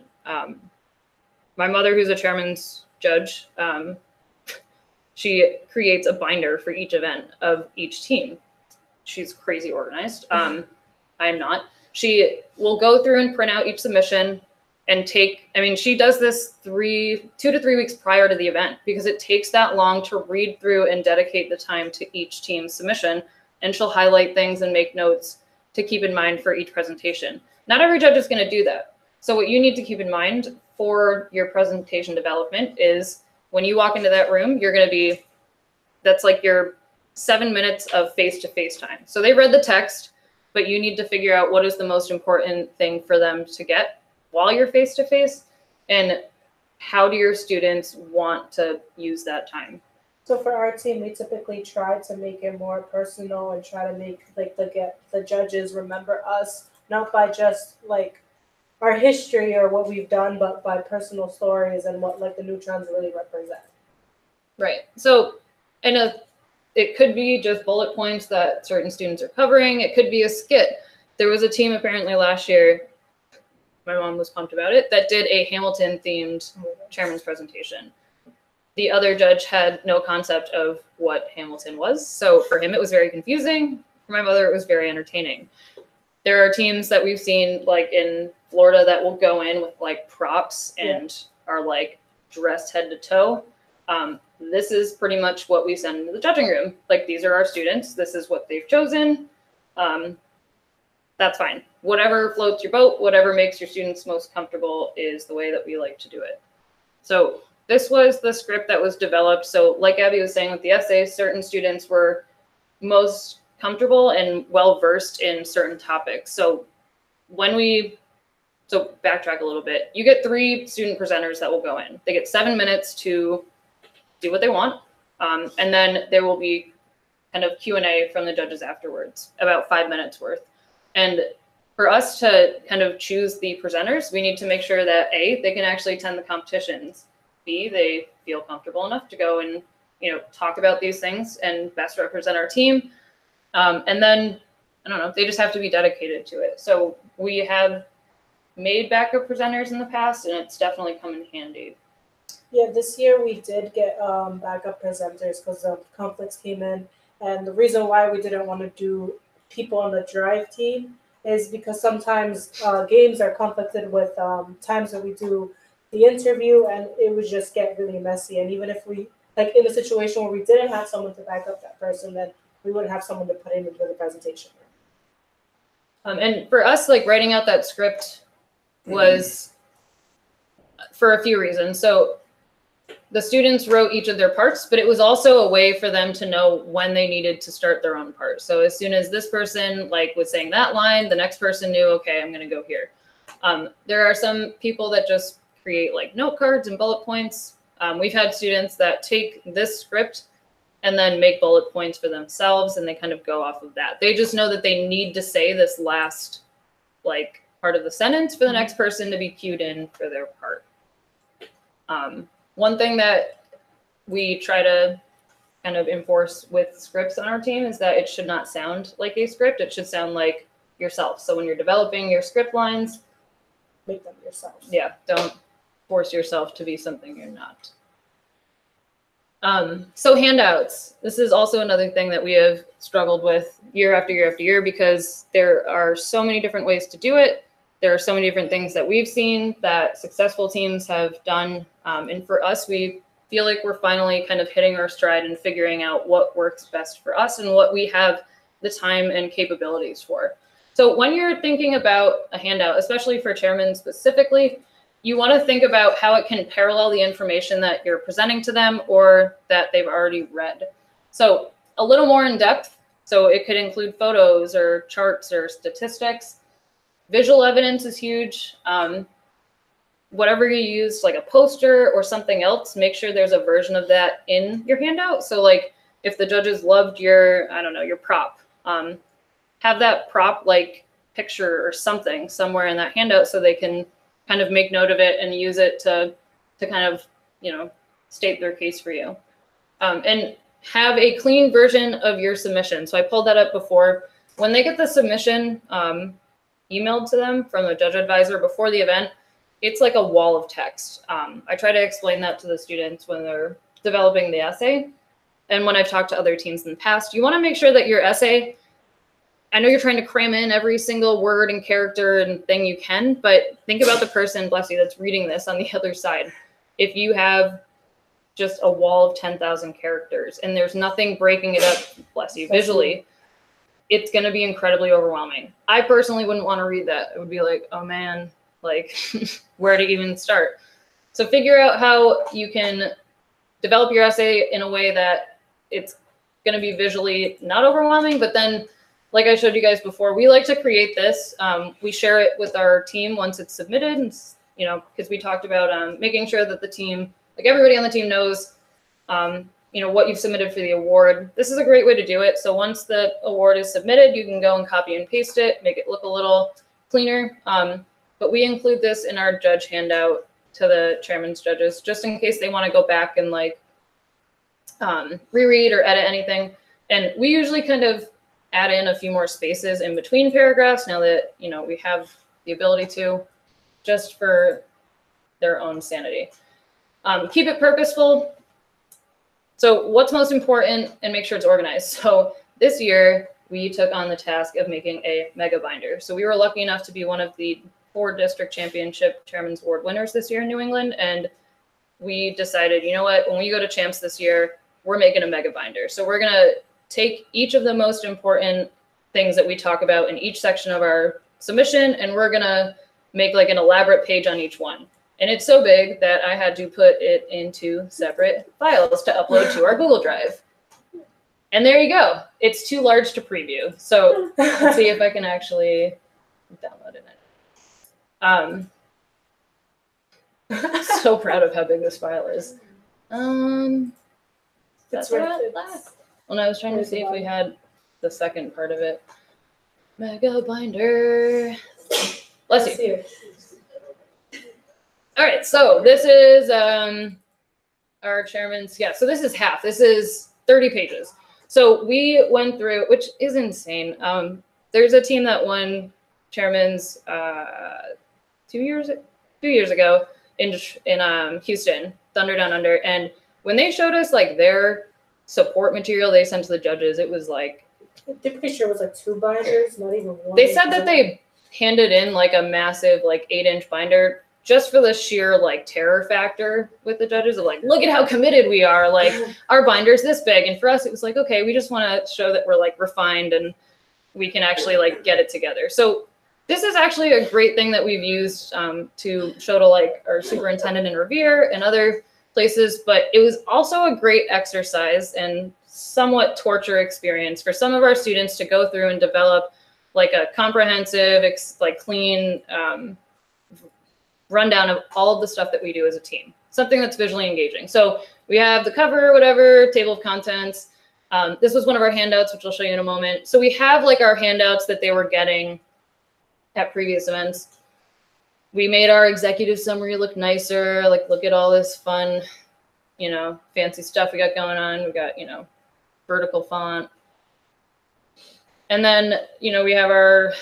My mother, who's a chairman's judge, she creates a binder for each event of each team. She's crazy organized. I'm not. She will go through and print out each submission and she does this 2 to 3 weeks prior to the event because it takes that long to read through and dedicate the time to each team's submission. And she'll highlight things and make notes to keep in mind for each presentation. Not every judge is going to do that. So what you need to keep in mind for your presentation development is when you walk into that room, that's like your 7 minutes of face-to-face time. So they read the text, but you need to figure out what is the most important thing for them to get while you're face-to-face, and how do your students want to use that time? So for our team, we typically try to make it more personal and try to make the judges remember us, not by just like our history or what we've done, but by personal stories and what like the neutrons really represent. Right. So, it could be just bullet points that certain students are covering. It could be a skit. There was a team apparently last year, my mom was pumped about it, that did a Hamilton themed chairman's presentation. The other judge had no concept of what Hamilton was. So for him, it was very confusing. For my mother, it was very entertaining. There are teams that we've seen like in Florida that will go in with like props and are like dressed head to toe. This is pretty much what we send into the judging room. Like, these are our students. This is what they've chosen. That's fine. Whatever floats your boat, whatever makes your students most comfortable is the way that we like to do it. So this was the script that was developed. So like Abby was saying with the essays, certain students were most comfortable and well-versed in certain topics. So backtrack a little bit, you get 3 student presenters that will go in. They get 7 minutes to do what they want. And then there will be kind of Q&A from the judges afterwards, about 5 minutes worth. And for us to kind of choose the presenters, we need to make sure that A, they can actually attend the competitions. B, they feel comfortable enough to go and, talk about these things and best represent our team. And then, I don't know, they just have to be dedicated to it. So we have made backup presenters in the past, and it's definitely come in handy. Yeah, this year we did get backup presenters because conflicts came in. And the reason why we didn't want to do people on the drive team is because sometimes games are conflicted with times that we do the interview, and it would just get really messy. And even if we, like in a situation where we didn't have someone to back up that person, then we wouldn't have someone to put in into the presentation. And for us, like writing out that script was for a few reasons. So the students wrote each of their parts, but it was also a way for them to know when they needed to start their own part. So as soon as this person was saying that line, the next person knew, okay, I'm going to go here. There are some people that just create like note cards and bullet points. We've had students that take this script and then make bullet points for themselves, and they kind of go off of that. They just know that they need to say this last part of the sentence for the next person to be cued in for their part. One thing that we try to kind of enforce with scripts on our team is that it should not sound like a script. It should sound like yourself. So when you're developing your script lines, make them yourself. Yeah, don't force yourself to be something you're not. So handouts. This is also another thing that we have struggled with year after year after year because there are so many different ways to do it. There are so many different things that we've seen that successful teams have done. And for us, we feel like we're finally kind of hitting our stride and figuring out what works best for us and what we have the time and capabilities for. So when you're thinking about a handout, especially for chairmen specifically, you want to think about how it can parallel the information that you're presenting to them or that they've already read. So a little more in depth. So it could include photos or charts or statistics. Visual evidence is huge. whatever you use, like a poster or something else, make sure there's a version of that in your handout. So like if the judges loved your, I don't know, your prop, have that prop like picture or something somewhere in that handout so they can kind of make note of it and use it to kind of, you know, state their case for you. And have a clean version of your submission. So I pulled that up before. When they get the submission emailed to them from a judge advisor before the event, it's like a wall of text. I try to explain that to the students when they're developing the essay. And when I've talked to other teams in the past, you want to make sure that your essay, I know you're trying to cram in every single word and character and thing you can, but think about the person, bless you, that's reading this on the other side. If you have just a wall of 10,000 characters and there's nothing breaking it up, bless you, visually, it's going to be incredibly overwhelming. I personally wouldn't want to read that. It would be like, oh man, like where to even start? So figure out how you can develop your essay in a way that it's going to be visually not overwhelming, but then like I showed you guys before, we like to create this. We share it with our team once it's submitted, and, you know, because we talked about making sure that the team, like everybody on the team knows, you know, what you've submitted for the award. This is a great way to do it. So once the award is submitted, you can go and copy and paste it, make it look a little cleaner. But we include this in our judge handout to the chairman's judges, just in case they want to go back and like reread or edit anything. And we usually kind of add in a few more spaces in between paragraphs now that, you know, we have the ability to, just for their own sanity. Keep it purposeful. So what's most important, and make sure it's organized. So this year we took on the task of making a mega binder. So we were lucky enough to be one of the 4 district championship chairman's award winners this year in New England. And we decided, you know what, when we go to champs this year, we're making a mega binder. So we're going to take each of the most important things that we talk about in each section of our submission, and we're going to make like an elaborate page on each one. And it's so big that I had to put it into separate files to upload to our Google Drive. And there you go. It's too large to preview. So let's see if I can actually download it. So proud of how big this file is. That's what I last. Well, I was trying to see if we had the second part of it. Mega binder. Bless you. All right, so this is our chairman's, yeah, so this is half. This is 30 pages. So we went through, which is insane. There's a team that won chairman's 2 years ago in Houston, Thunder Down Under. And when they showed us like their support material they sent to the judges, it was like, I'm pretty sure it was like 2 binders, not even 1. They said that they handed in like a massive like 8-inch binder just for the sheer like terror factor with the judges of like, look at how committed we are. Like our binder's this big. And for us, it was like, okay, we just want to show that we're like refined and we can actually like get it together. So this is actually a great thing that we've used to show to like our superintendent in Revere and other places, but it was also a great exercise and somewhat torture experience for some of our students to go through and develop like a comprehensive, like clean rundown of all of the stuff that we do as a team, something that's visually engaging. So we have the cover, whatever, table of contents. This was one of our handouts, which I'll show you in a moment. So we have like our handouts that they were getting at previous events. We made our executive summary look nicer. Like, look at all this fun, you know, fancy stuff we got going on. We got, you know, vertical font. And then, you know, we have our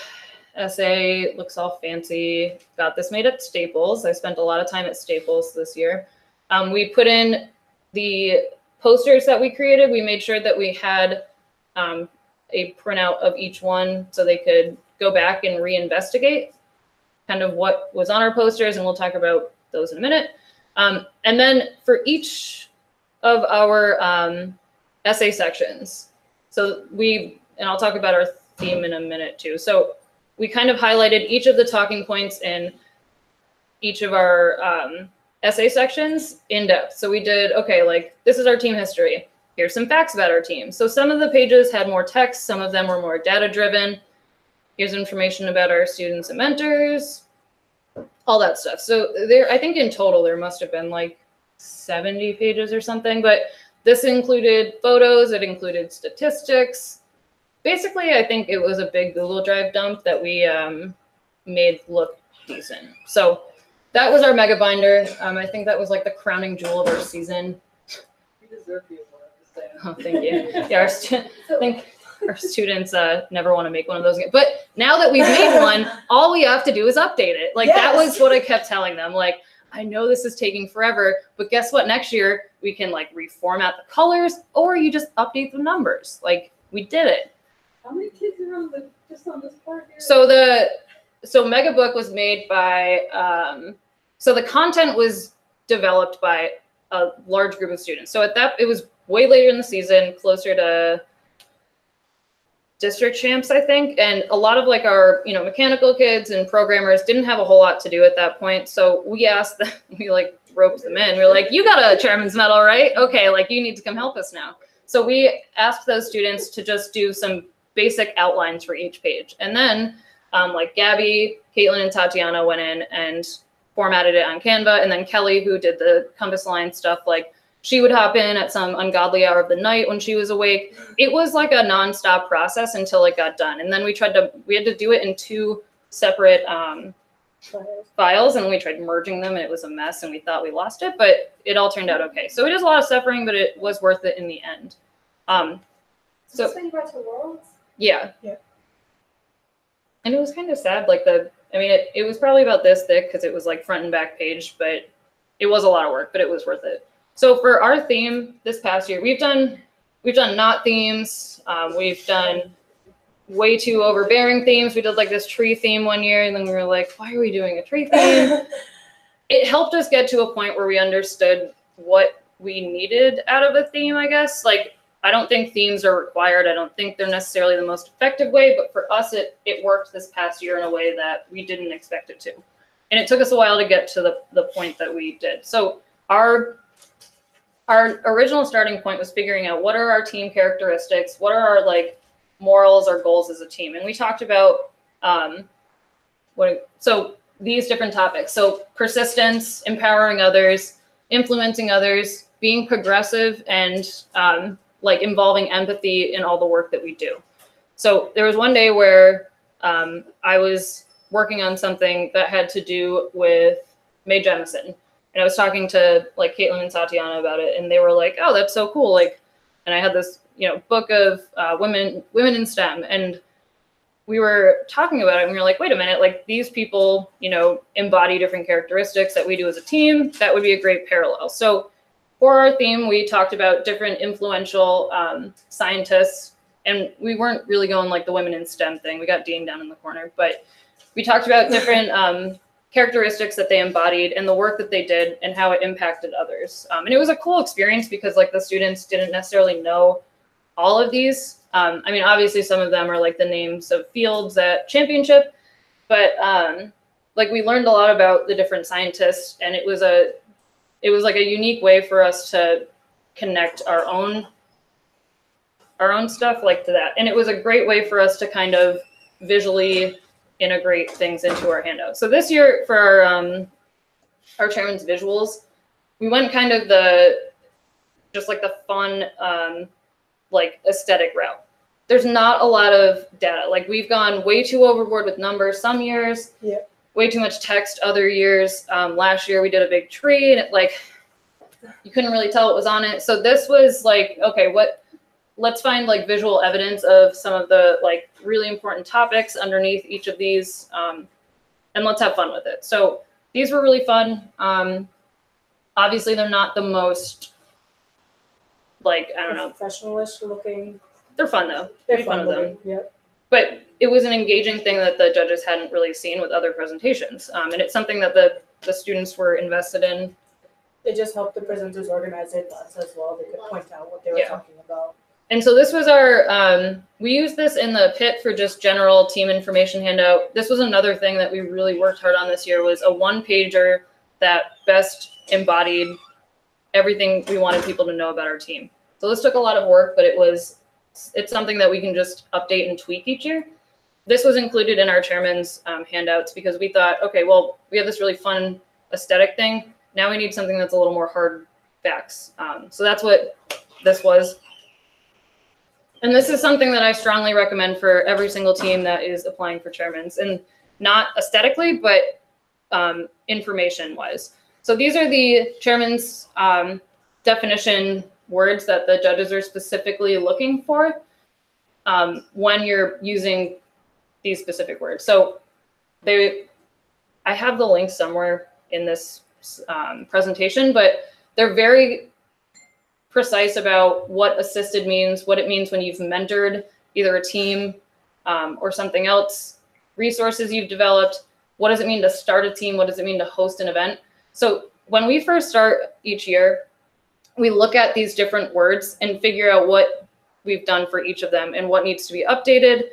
essay, looks all fancy. Got this made at Staples. I spent a lot of time at Staples this year. We put in the posters that we created. We made sure that we had a printout of each one so they could go back and reinvestigate kind of what was on our posters, and we'll talk about those in a minute. And then for each of our essay sections, so and I'll talk about our theme in a minute too. So we kind of highlighted each of the talking points in each of our essay sections in depth. So we did, okay, like this is our team history. Here's some facts about our team. So some of the pages had more text, some of them were more data driven. Here's information about our students and mentors. all that stuff. So there, I think in total there must have been like 70 pages or something, but this included photos, it included statistics. Basically, I think it was a big Google Drive dump that we made look decent. So that was our mega binder. I think that was like the crowning jewel of our season. You deserve the award. Oh, thank you. Yeah, I think our students never want to make one of those again. But now that we've made one, all we have to do is update it. Like that was what I kept telling them. Like, I know this is taking forever, but guess what? Next year we can like reformat the colors, or you just update the numbers. Like we did it. How many kids are on just on this part here? So Megabook was made by so the content was developed by a large group of students. So it was way later in the season, closer to district champs, I think. And a lot of like our, mechanical kids and programmers didn't have a whole lot to do at that point. So we asked them, we like roped them in. We were like, you got a chairman's medal, right? Okay, like you need to come help us now. So we asked those students to just do some basic outlines for each page. And then like Gabby, Caitlin, and Tatiana went in and formatted it on Canva. And then Kelly, who did the compass line stuff, like she would hop in at some ungodly hour of the night when she was awake. It was like a nonstop process until it got done. And then we had to do it in 2 separate files, and we tried merging them and it was a mess and we thought we lost it, but it all turned out okay. So it is a lot of suffering, but it was worth it in the end. Is this what you brought to Worlds? Yeah. Yeah. And it was kind of sad. Like it was probably about this thick because it was like front and back page, but it was a lot of work, but it was worth it. So for our theme this past year, we've done not themes. We've done way too overbearing themes. We did like this tree theme one year, and then we were like, why are we doing a tree theme? It helped us get to a point where we understood what we needed out of a theme, I guess. Like, I don't think themes are required. I don't think they're necessarily the most effective way, but for us, it worked this past year in a way that we didn't expect it to. And it took us a while to get to the point that we did. So our original starting point was figuring out what are our team characteristics, what are our like morals or goals as a team. And we talked about so these different topics. So persistence, empowering others, influencing others, being progressive, and like involving empathy in all the work that we do. So there was one day where I was working on something that had to do with Mae Jemison. And I was talking to like Caitlin and Tatiana about it, and they were like, "Oh, that's so cool!" Like, and I had this, book of women in STEM, and we were talking about it, and we were like, "Wait a minute! Like, these people, embody different characteristics that we do as a team. That would be a great parallel." So, for our theme, we talked about different influential scientists, and we weren't really going like the women in STEM thing. We got Dean down in the corner, but we talked about different characteristics that they embodied and the work that they did and how it impacted others. And it was a cool experience because like the students didn't necessarily know all of these. Obviously some of them are like the names of fields at championship, but like we learned a lot about the different scientists, and it was like a unique way for us to connect our own stuff like to that. And it was a great way for us to kind of visually integrate things into our handout. So this year for our chairman's visuals, we went kind of the fun, like aesthetic route. There's not a lot of data. Like we've gone way too overboard with numbers some years, way too much text other years. Last year we did a big tree and it like, you couldn't really tell what was on it. So this was like, okay, let's find like visual evidence of some of the like really important topics underneath each of these, and let's have fun with it. So these were really fun. Obviously they're not the most like, I don't know. Professional-ish looking. They're fun though. They're fun of them. Yep. But it was an engaging thing that the judges hadn't really seen with other presentations. And it's something that the students were invested in. It just helped the presenters organize their thoughts as well. They could point out what they were talking about. And so this was our, we used this in the pit for just general team information handout. This was another thing that we really worked hard on this year, was a one-pager that best embodied everything we wanted people to know about our team. So this took a lot of work, but it's something that we can just update and tweak each year. this was included in our chairman's handouts because we thought, okay, well, we have this really fun aesthetic thing. Now we need something that's a little more hard facts. So that's what this was. And this is something that I strongly recommend for every single team that is applying for chairmans, and not aesthetically, but information-wise. So these are the chairman's definition words that the judges are specifically looking for when you're using these specific words. So I have the link somewhere in this presentation, but they're very precise about what assisted means, what it means when you've mentored either a team or something else, resources you've developed, what does it mean to start a team, what does it mean to host an event. So when we first start each year, we look at these different words and figure out what we've done for each of them and what needs to be updated.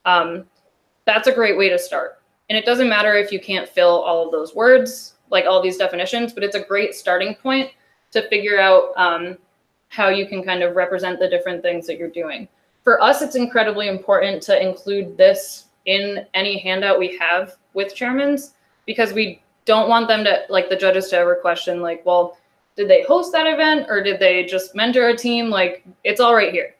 That's a great way to start. And it doesn't matter if you can't fill all of those words, like all these definitions, but it's a great starting point to figure out how you can kind of represent the different things that you're doing. For us, it's incredibly important to include this in any handout we have with chairmans, because we don't want them to, like, the judges to ever question, like, well, did they host that event or did they just mentor a team? Like, it's all right here.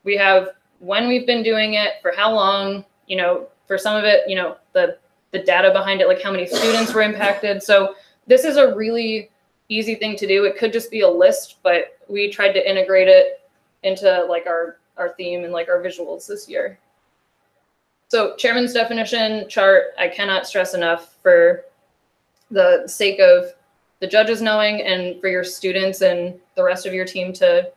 We have when we've been doing it, for how long, you know, for some of it, you know, the data behind it, like how many students were impacted. So this is a really easy thing to do. It could just be a list, but we tried to integrate it into like our theme and like our visuals this year. So chairman's definition chart, I cannot stress enough, for the sake of the judges knowing and for your students and the rest of your team to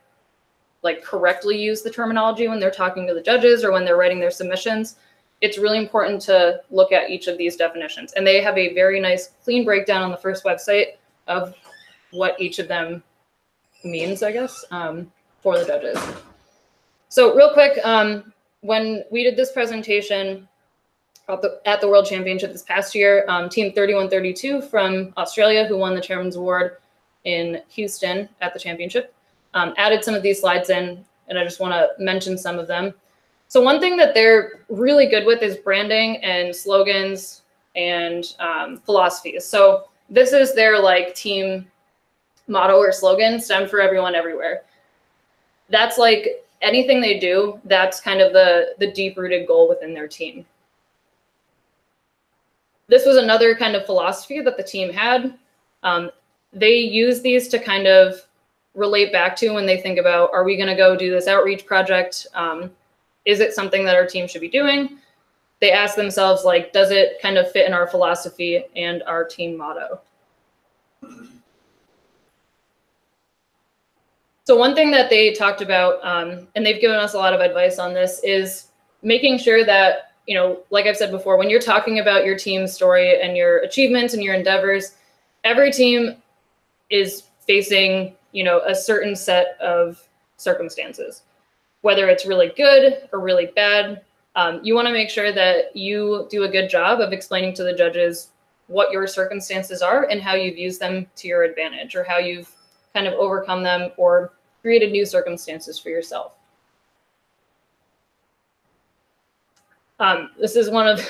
like correctly use the terminology when they're talking to the judges or when they're writing their submissions. It's really important to look at each of these definitions. And they have a very nice clean breakdown on the first website of what each of them means, I guess, for the judges. So real quick, when we did this presentation at the World Championship this past year, Team 3132 from Australia, who won the Chairman's Award in Houston at the championship, added some of these slides in, and I just want to mention some of them. So one thing that they're really good with is branding and slogans and philosophies. So this is their like team motto or slogan, STEM for everyone, everywhere. That's like anything they do, that's kind of the deep-rooted goal within their team. This was another kind of philosophy that the team had. They use these to kind of relate back to when they think about, are we going to go do this outreach project? Is it something that our team should be doing? They ask themselves, like, does it kind of fit in our philosophy and our team motto? So one thing that they talked about, and they've given us a lot of advice on this, is making sure that, you know, like I've said before, when you're talking about your team's story and your achievements and your endeavors, every team is facing, you know, a certain set of circumstances, whether it's really good or really bad. You want to make sure that you do a good job of explaining to the judges what your circumstances are and how you've used them to your advantage, or how you've kind of overcome them or created new circumstances for yourself. This is one of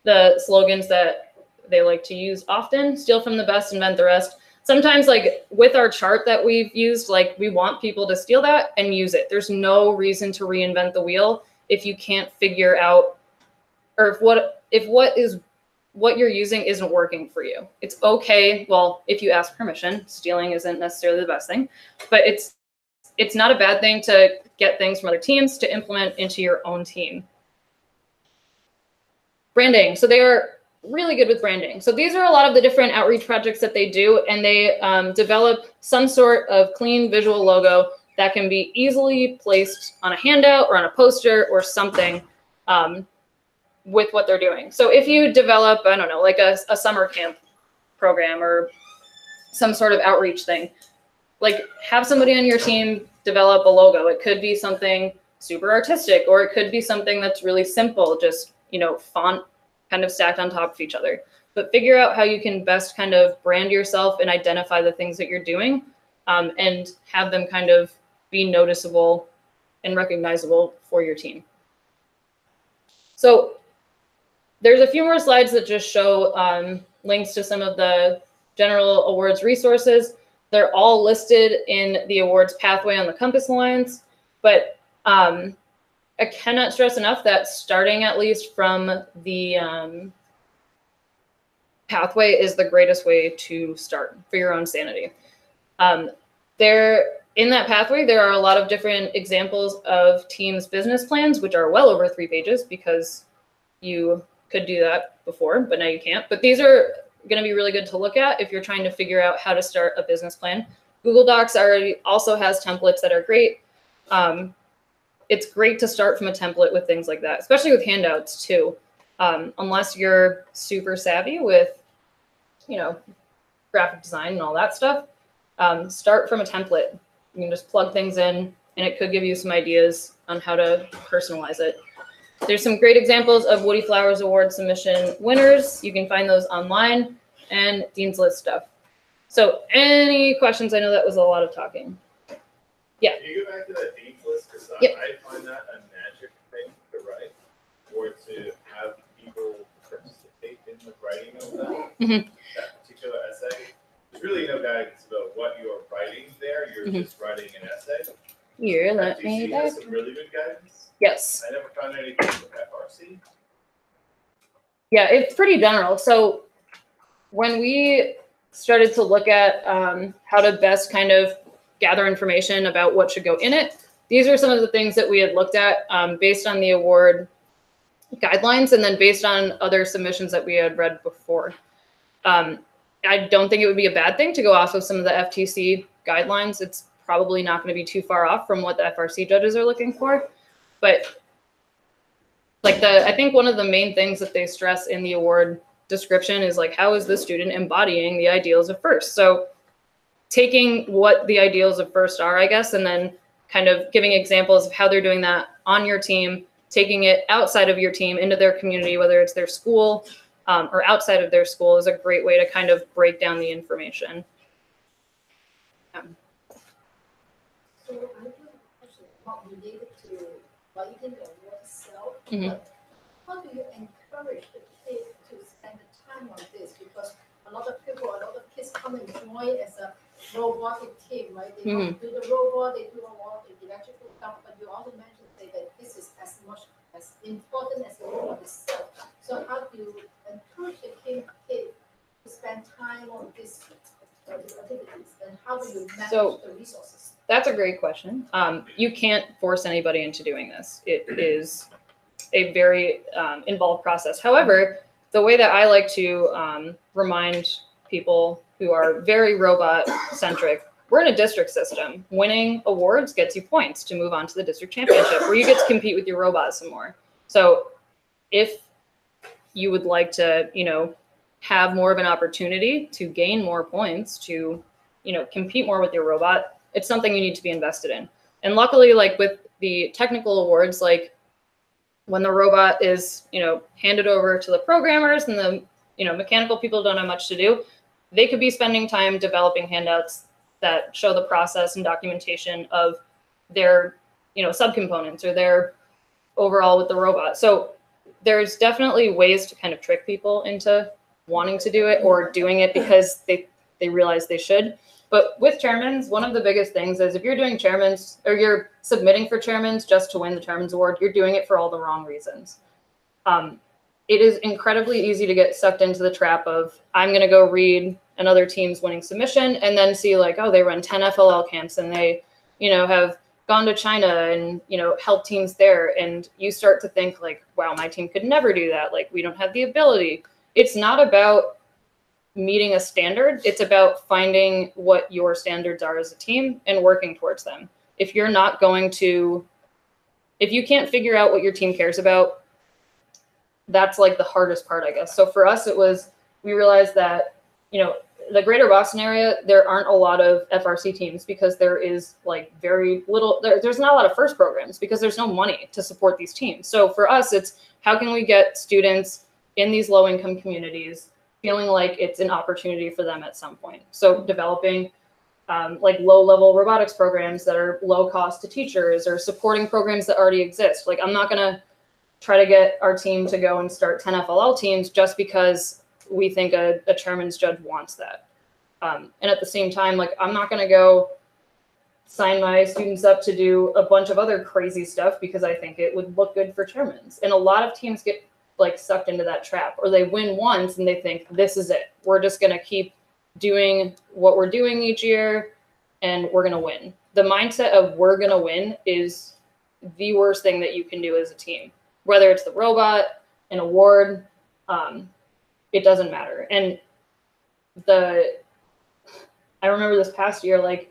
the slogans that they like to use often: steal from the best, invent the rest. Sometimes, like with our chart that we've used, like we want people to steal that and use it. There's no reason to reinvent the wheel if you can't figure out, or if what you're using isn't working for you. It's okay. Well, if you ask permission, stealing isn't necessarily the best thing, but it's not a bad thing to get things from other teams to implement into your own team. Branding. So they are really good with branding. So these are a lot of the different outreach projects that they do, and they develop some sort of clean visual logo that can be easily placed on a handout or on a poster or something with what they're doing. So if you develop, I don't know, like a summer camp program or some sort of outreach thing, like have somebody on your team develop a logo. It could be something super artistic, or it could be something that's really simple, just, you know, font kind of stacked on top of each other. But figure out how you can best kind of brand yourself and identify the things that you're doing, and have them kind of be noticeable and recognizable for your team. So there's a few more slides that just show links to some of the general awards resources. They're all listed in the awards pathway on the Compass Alliance, but I cannot stress enough that starting at least from the pathway is the greatest way to start for your own sanity. In that pathway, there are a lot of different examples of teams' business plans, which are well over 3 pages because you could do that before, but now you can't. But these are going to be really good to look at if you're trying to figure out how to start a business plan. Google Docs also has templates that are great. It's great to start from a template with things like that, especially with handouts too. Unless you're super savvy with, graphic design and all that stuff, start from a template. You can just plug things in, and it could give you some ideas on how to personalize it. There's some great examples of Woody Flowers Award submission winners. You can find those online, and Dean's List stuff. So any questions? I know that was a lot of talking. Yeah. Can you go back to that Dean's List? Because Yep. I find that a magic thing to write, or to have people participate in the writing of that particular essay. There's really no guidance about what you're writing there. You're just writing an essay. Here, let me FTC back. has some really good guidance. Yes. I never found anything with FRC. Yeah, it's pretty general. So when we started to look at how to best kind of gather information about what should go in it, these are some of the things that we had looked at based on the award guidelines and then based on other submissions that we had read before. I don't think it would be a bad thing to go off of some of the FTC guidelines. It's probably not going to be too far off from what the FRC judges are looking for. But I think one of the main things that they stress in the award description is how is the student embodying the ideals of FIRST? So taking what the ideals of FIRST are, I guess, and then kind of giving examples of how they're doing that on your team, taking it outside of your team into their community, whether it's their school or outside of their school, is a great way to kind of break down the information. So I have a question not related to writing the award itself, Mhm. but how do you encourage the kids to spend the time on this? Because a lot of kids come and join as a robotic team, right? They want to do the robot, they do a lot of the electrical stuff, but you also mentioned that this is as much as important as the robot itself. So how do you encourage the kid to spend time on these activities, and how do you manage the resources? That's a great question. You can't force anybody into doing this. It is a very involved process. However, the way that I like to remind people who are very robot-centric, we're in a district system. Winning awards gets you points to move on to the district championship, where you get to compete with your robot some more. So if you would like to, have more of an opportunity to gain more points, to, compete more with your robot, it's something you need to be invested in. And luckily, with the technical awards, when the robot is, handed over to the programmers and the, mechanical people don't have much to do, they could be spending time developing handouts that show the process and documentation of their, subcomponents or their overall with the robot. So there's definitely ways to kind of trick people into wanting to do it or doing it because they realize they should. But with chairmans, one of the biggest things is if you're doing chairmans or you're submitting for chairmans just to win the chairman's award, you're doing it for all the wrong reasons. It is incredibly easy to get sucked into the trap of, I'm going to go read another team's winning submission and then see oh, they run 10 FLL camps and they, have gone to China and, help teams there. And you start to think wow, my team could never do that. We don't have the ability. It's not about meeting a standard. It's about finding what your standards are as a team and working towards them. If you're not going to, if you can't figure out what your team cares about, that's the hardest part, I guess. So for us, we realized that, the greater Boston area, there aren't a lot of FRC teams because there is very little, there's not a lot of FIRST programs because there's no money to support these teams. So for us, it's how can we get students in these low income communities feeling like it's an opportunity for them at some point. So developing low level robotics programs that are low cost to teachers or supporting programs that already exist. I'm not going to try to get our team to go and start 10 FLL teams just because we think a chairman's judge wants that. And at the same time, like, I'm not going to go sign my students up to do a bunch of other crazy stuff because I think it would look good for chairmans. And a lot of teams get like sucked into that trap, or they win once and they think this is it. We're just going to keep doing what we're doing each year and we're going to win. The mindset of we're going to win is the worst thing that you can do as a team, whether it's the robot, an award, it doesn't matter. And I remember this past year, like,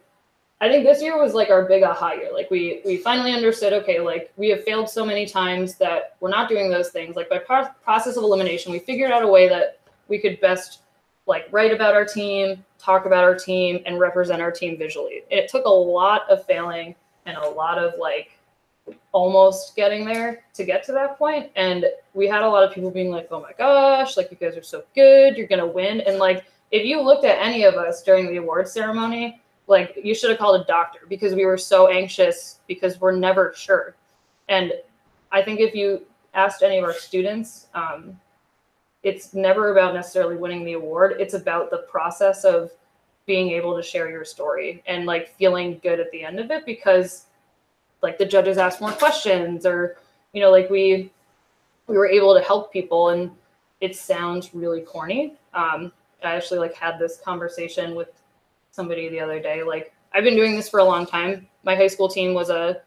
I think this year was like our big aha year. Like we finally understood, okay, like we have failed so many times that we're not doing those things. Like by process of elimination, we figured out a way that we could best like write about our team, talk about our team, and represent our team visually. It took a lot of failing and a lot of like almost getting there to get to that point. And we had a lot of people being like, oh my gosh, like you guys are so good, you're gonna win. And like if you looked at any of us during the award ceremony, like you should have called a doctor because we were so anxious because we're never sure. And I think if you asked any of our students, it's never about necessarily winning the award. It's about the process of being able to share your story and like feeling good at the end of it because like the judges asked more questions or, you know, like we were able to help people. And it sounds really corny. I actually like had this conversation with somebody the other day. Like I've been doing this for a long time. My high school team was a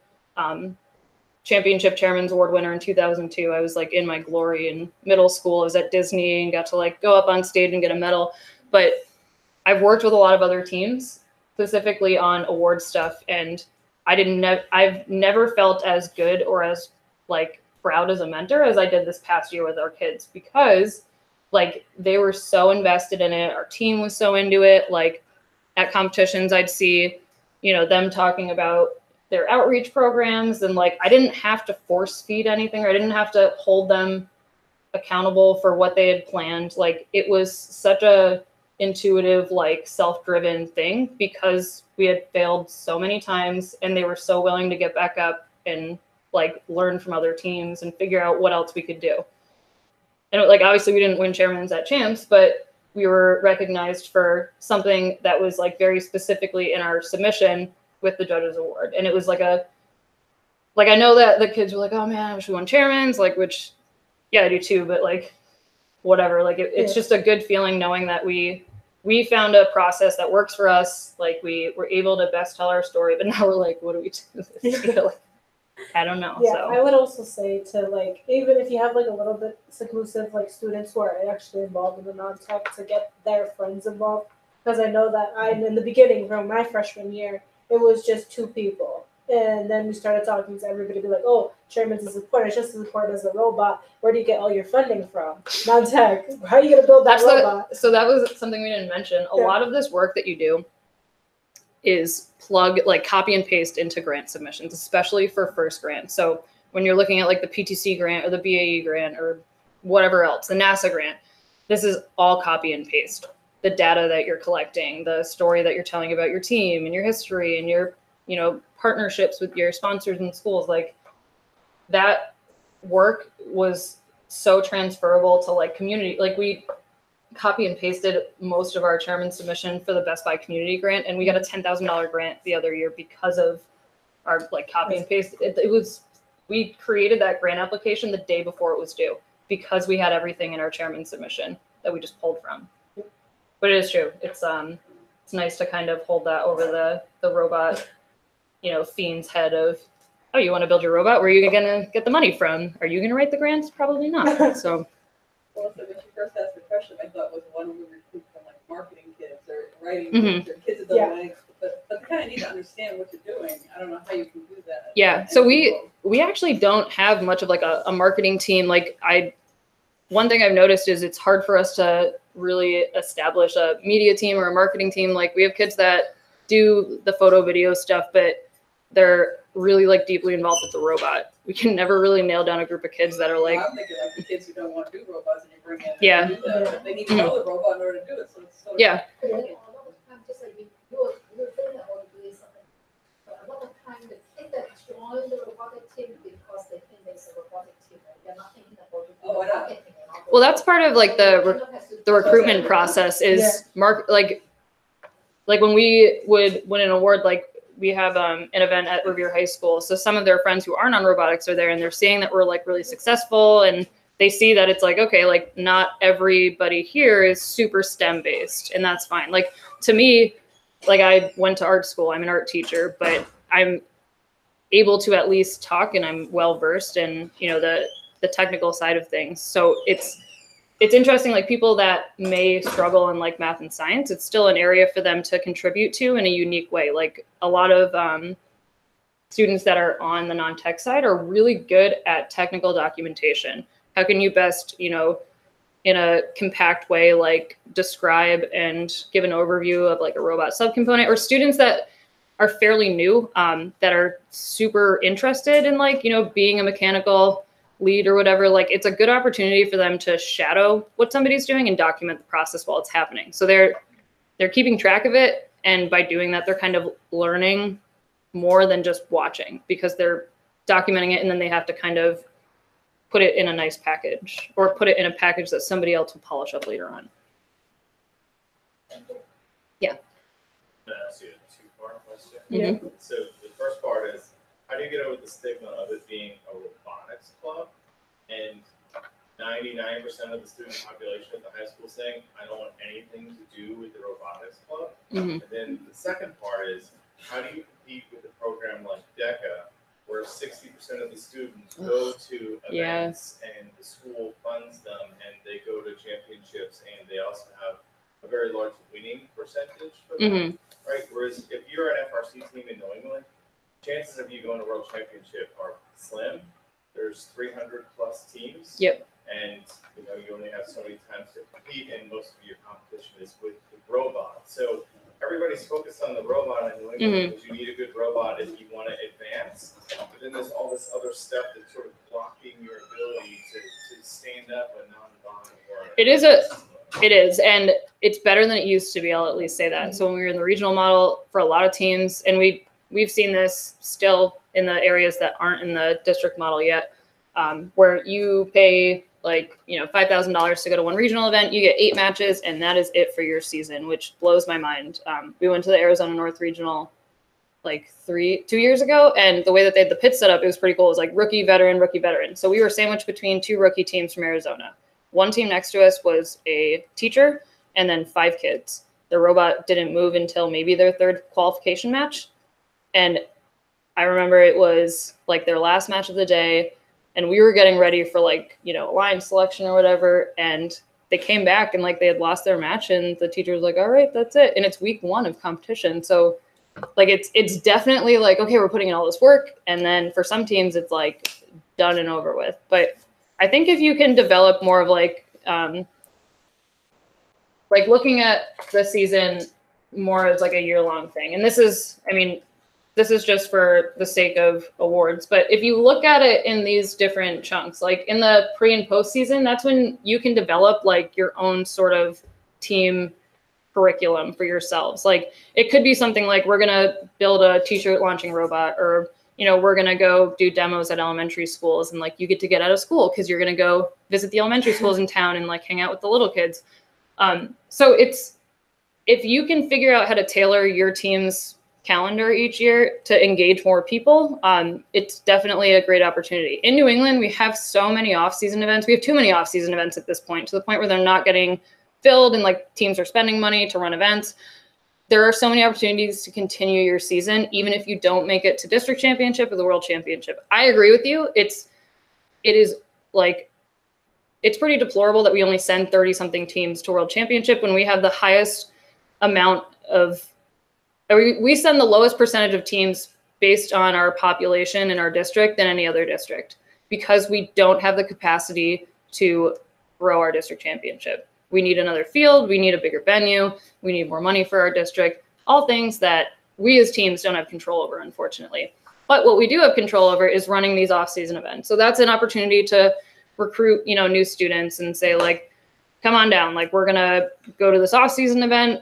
championship chairman's award winner in 2002. I was like in my glory in middle school. I was at Disney and got to like go up on stage and get a medal. But I've worked with a lot of other teams specifically on award stuff. And I've never felt as good or as like proud as a mentor as I did this past year with our kids because like they were so invested in it. Our team was so into it. Like at competitions, I'd see, you know, them talking about their outreach programs and like, I didn't have to force feed anything or I didn't have to hold them accountable for what they had planned. Like it was such a intuitive, like self-driven thing because we had failed so many times and they were so willing to get back up and like learn from other teams and figure out what else we could do. And like, obviously we didn't win chairman's at champs, but we were recognized for something that was like very specifically in our submission with the judges award. And it was like I know that the kids were like, oh man, I wish we won chairman's, like, which, yeah, I do too, but like, whatever, like it's just a good feeling knowing that we found a process that works for us. Like we were able to best tell our story, but now we're like, what do we do with this? Like, I don't know. Yeah, so. I would also say to like, even if you have like a little bit exclusive like students who are actually involved in the non-tech to get their friends involved. Because I know that in the beginning from my freshman year, it was just 2 people. And then we started talking to everybody, be like, oh, chairman's is important. It's just as important as the robot. Where do you get all your funding from? Non-tech. How are you going to build that robot? So that was something we didn't mention. A lot of this work that you do is plug, like copy and paste into grant submissions, especially for first grant. So when you're looking at like the PTC grant or the BAE grant or whatever else, the NASA grant, this is all copy and paste. The data that you're collecting, the story that you're telling about your team and your history and your, you know, partnerships with your sponsors and schools, like that work was so transferable to like community. Like we copy and pasted most of our chairman's submission for the Best Buy community grant. And we got a $10,000 grant the other year because of our like copy and paste. We created that grant application the day before it was due because we had everything in our chairman's submission that we just pulled from. But it is true. It's nice to kind of hold that over the robot, you know, fiend's head of, oh, you want to build your robot? Where are you going to get the money from? Are you going to write the grants? Probably not. So. Well, so when you first asked the question, I thought was one we recruit from like marketing kids or writing kids or kids that don't like, but they kind of need to understand what you're doing. I don't know how you can do that. Yeah. So we actually don't have much of like a marketing team. Like one thing I've noticed is it's hard for us to really establish a media team or a marketing team. Like we have kids that do the photo video stuff, but they're really like deeply involved with the robot. We can never really nail down a group of kids that are like, I'm thinking like the kids who don't want to do robots and you bring in yeah, do that, but they need to know the robot in order to do it. So it's sort of yeah. A lot of time, just like you're thinking about doing something, but a lot of time the kids that join the robotic team because they think there's a robotic team, right? They're not Well, that's part of like the recruitment process is like when we would win an award, like we have an event at Revere High School. So some of their friends who aren't on robotics are there, and they're seeing that we're like really successful, and they see that it's like, okay, like not everybody here is super STEM based, and that's fine. Like to me, like I went to art school, I'm an art teacher, but I'm able to at least talk, and I'm well versed in, you know, the technical side of things. So it's interesting, like people that may struggle in like math and science, it's still an area for them to contribute to in a unique way. Like a lot of students that are on the non-tech side are really good at technical documentation. How can you best, you know, in a compact way, like describe and give an overview of like a robot subcomponent, or students that are fairly new, that are super interested in like, you know, being a mechanical lead or whatever, like it's a good opportunity for them to shadow what somebody's doing and document the process while it's happening. So they're keeping track of it. And by doing that, they're kind of learning more than just watching, because they're documenting it and then they have to kind of put it in a nice package, or put it in a package that somebody else will polish up later on. Yeah. Can I ask you a two-part question? Mm-hmm. So the first part is, how do you get over the stigma of it being a robotics club and 99% of the student population at the high school saying, I don't want anything to do with the robotics club? Mm-hmm. And then the second part is, how do you compete with a program like DECA, where 60% of the students go to events and the school funds them and they go to championships, and they also have a very large winning percentage for them, right? Whereas if you're an FRC team in New England, chances of you going to World Championship are slim. There's 300 plus teams. Yep. And you know, you only have so many times to compete, and most of your competition is with the robot. So everybody's focused on the robot in New England because you need a good robot if you want to advance. But then there's all this other stuff that's sort of blocking your ability to stand up and non-bond. It is, and it's better than it used to be. I'll at least say that. So when we were in the regional model, for a lot of teams, and we've seen this still in the areas that aren't in the district model yet, where you pay like, you know, $5,000 to go to one regional event, you get 8 matches, and that is it for your season, which blows my mind. We went to the Arizona North Regional like 2 years ago, and the way that they had the pit set up, it was pretty cool. It was like rookie, veteran, rookie, veteran. So we were sandwiched between 2 rookie teams from Arizona. One team next to us was a teacher, and then 5 kids. The robot didn't move until maybe their 3rd qualification match. And I remember it was like their last match of the day, and we were getting ready for like, you know, line selection or whatever. And they came back and like they had lost their match, and the teacher was like, all right, that's it. And it's week 1 of competition. So like, it's definitely like, okay, we're putting in all this work. And then for some teams, it's like done and over with. But I think if you can develop more of like looking at the season more as like a year-long thing. And this is, I mean, this is just for the sake of awards, but if you look at it in these different chunks, like in the pre and post season, that's when you can develop like your own sort of team curriculum for yourselves. Like it could be something like, we're going to build a t-shirt launching robot, or, you know, we're going to go do demos at elementary schools, and like you get to get out of school because you're going to go visit the elementary schools in town and like hang out with the little kids. So it's, if you can figure out how to tailor your team's calendar each year to engage more people, it's definitely a great opportunity. In New England, we have so many off-season events. We have too many off-season events at this point, to the point where they're not getting filled, and like teams are spending money to run events. There are so many opportunities to continue your season, even if you don't make it to district championship or the world championship. I agree with you. It is like, it's pretty deplorable that we only send 30-something teams to world championship when we have the highest amount of, we send the lowest percentage of teams based on our population in our district than any other district, because we don't have the capacity to grow our district championship. We need another field. We need a bigger venue. We need more money for our district, all things that we as teams don't have control over, unfortunately. But what we do have control over is running these off-season events. So that's an opportunity to recruit, you know, new students and say like, come on down. Like, we're going to go to this off-season event.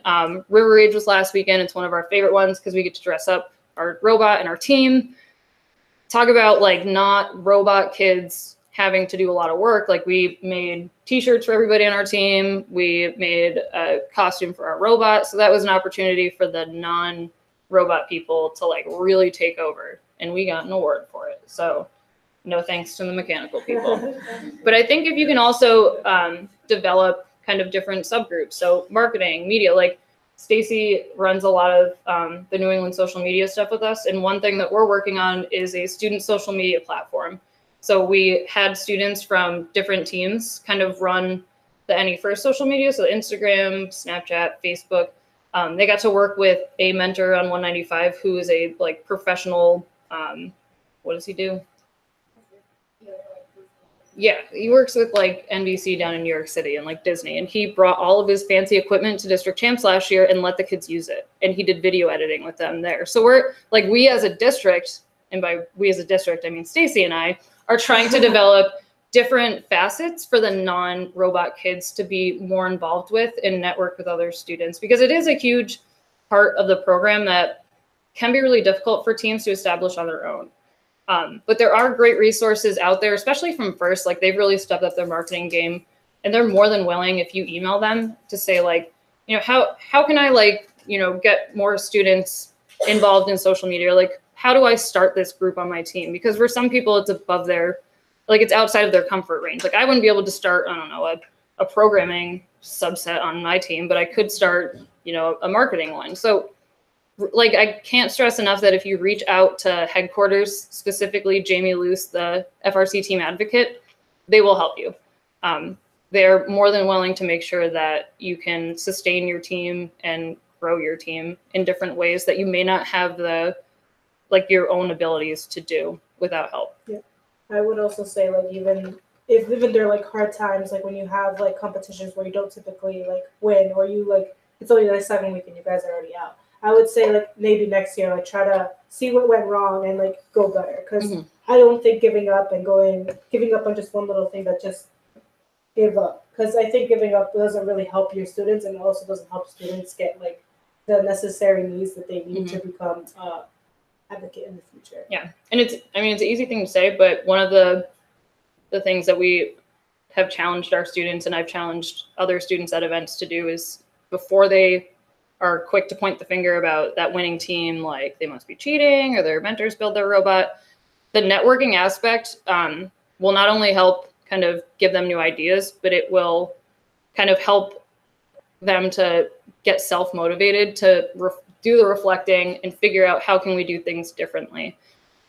River Rage was last weekend. It's one of our favorite ones because we get to dress up our robot and our team. Talk about like not robot kids having to do a lot of work. Like we made t-shirts for everybody on our team. We made a costume for our robot. So that was an opportunity for the non-robot people to like really take over. And we got an award for it. So no thanks to the mechanical people. But I think if you can also develop kind of different subgroups. So marketing, media, like Stacy runs a lot of the New England social media stuff with us. And one thing that we're working on is a student social media platform. So we had students from different teams kind of run the NE First social media. So Instagram, Snapchat, Facebook. They got to work with a mentor on 195 who is a like professional, what does he do? Yeah, he works with like NBC down in New York City and like Disney. And he brought all of his fancy equipment to District Champs last year and let the kids use it. And he did video editing with them there. So we're like, we as a district, and by we as a district, I mean Stacy and I, are trying to develop different facets for the non-robot kids to be more involved with and network with other students, because it is a huge part of the program that can be really difficult for teams to establish on their own. But there are great resources out there, especially from First. Like they've really stepped up their marketing game, and they're more than willing if you email them to say like, you know, how can I like, you know, get more students involved in social media? Like, how do I start this group on my team? Because for some people it's above their, like it's outside of their comfort range. Like I wouldn't be able to start, I don't know, a programming subset on my team, but I could start, you know, a marketing one. So like, I can't stress enough that if you reach out to headquarters, specifically Jamie Luce, the FRC team advocate, they will help you. They're more than willing to make sure that you can sustain your team and grow your team in different ways that you may not have the, like your own abilities to do without help. Yeah. I would also say like even there are like hard times, like when you have like competitions where you don't typically like win, or you like, it's only the second week and you guys are already out. I would say like maybe next year, like try to see what went wrong and like go better. Because I don't think giving up on just one little thing, that just give up. Because I think giving up doesn't really help your students, and it also doesn't help students get like the necessary needs that they need to become advocate in the future. Yeah, and it's an easy thing to say, but one of the things that we have challenged our students, and I've challenged other students at events to do, is before they are quick to point the finger about that winning team, like they must be cheating or their mentors build their robot, the networking aspect will not only help kind of give them new ideas, but it will kind of help them to get self-motivated to do the reflecting and figure out how can we do things differently.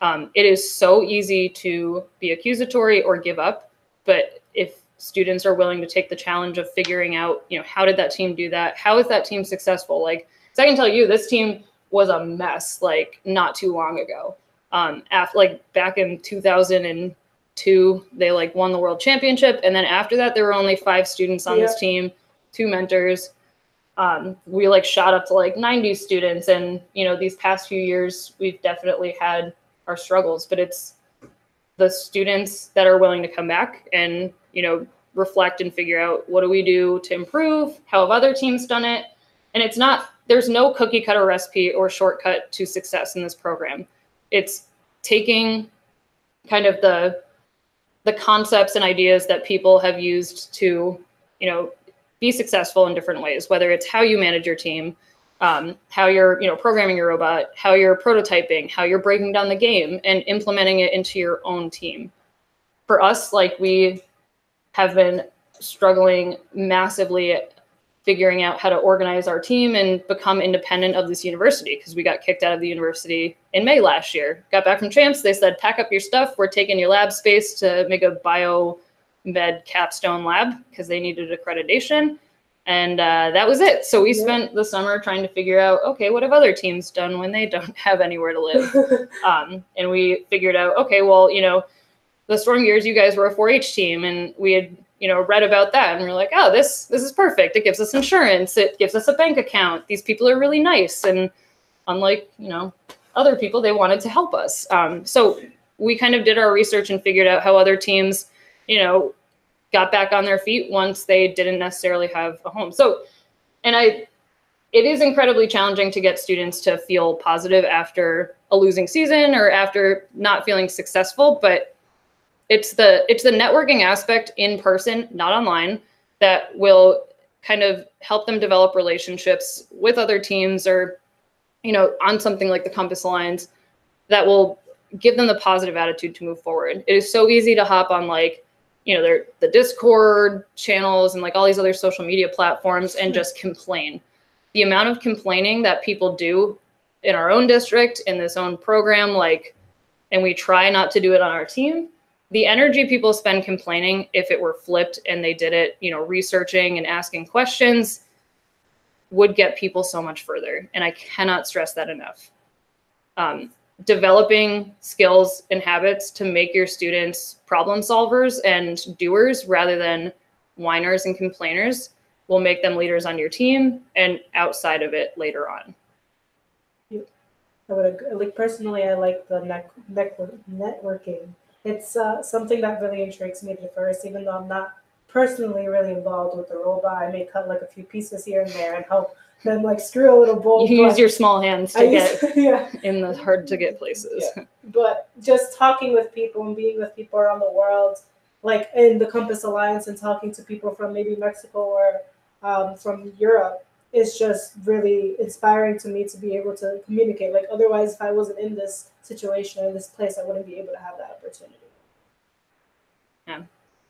It is so easy to be accusatory or give up, but if students are willing to take the challenge of figuring out, you know, how did that team do that? How is that team successful? Like, so I can tell you, this team was a mess, like not too long ago. After, like back in 2002, they like won the world championship. And then after that, there were only 5 students on this team, 2 mentors. We like shot up to like 90 students. And, you know, these past few years, we've definitely had our struggles, but it's the students that are willing to come back and, you know, reflect and figure out what do we do to improve? How have other teams done it? And it's not, there's no cookie cutter recipe or shortcut to success in this program. It's taking kind of the concepts and ideas that people have used to, you know, be successful in different ways, whether it's how you manage your team, how you're, you know, programming your robot, how you're prototyping, how you're breaking down the game and implementing it into your own team. For us, like we have been struggling massively at figuring out how to organize our team and become independent of this university, because we got kicked out of the university in May last year. Got back from Champs, they said, pack up your stuff. We're taking your lab space to make a biomed capstone lab because they needed accreditation. And that was it. So we spent the summer trying to figure out, okay, what have other teams done when they don't have anywhere to live? And we figured out, okay, well, you know, the Storm Gears, you guys were a 4-H team, and we had, you know, read about that, and we were like, oh, this is perfect. It gives us insurance. It gives us a bank account. These people are really nice. And unlike, you know, other people, they wanted to help us. So we kind of did our research and figured out how other teams, you know, got back on their feet once they didn't necessarily have a home. So, and it is incredibly challenging to get students to feel positive after a losing season or after not feeling successful, but it's the networking aspect in person, not online, that will kind of help them develop relationships with other teams, or, you know, on something like the Compass Alliance, that will give them the positive attitude to move forward. It is so easy to hop on, like, you know, the Discord channels and like all these other social media platforms and just complain. The amount of complaining that people do in our own district, in this own program, like, and we try not to do it on our team, the energy people spend complaining, if it were flipped and they did it, you know, researching and asking questions, would get people so much further. And I cannot stress that enough. Developing skills and habits to make your students problem solvers and doers rather than whiners and complainers will make them leaders on your team and outside of it later on. I would agree. Like, personally, I like the networking. It's something that really intrigues me at first, even though I'm not personally really involved with the robot. I may cut like a few pieces here and there and help them like screw a little bolt. You use your small hands to get yeah. in the hard to get places. Yeah. But just talking with people and being with people around the world, like in the Compass Alliance, and talking to people from maybe Mexico or from Europe, is just really inspiring to me to be able to communicate. Like, otherwise, if I wasn't in this situation, in this place, I wouldn't be able to have that opportunity. Yeah.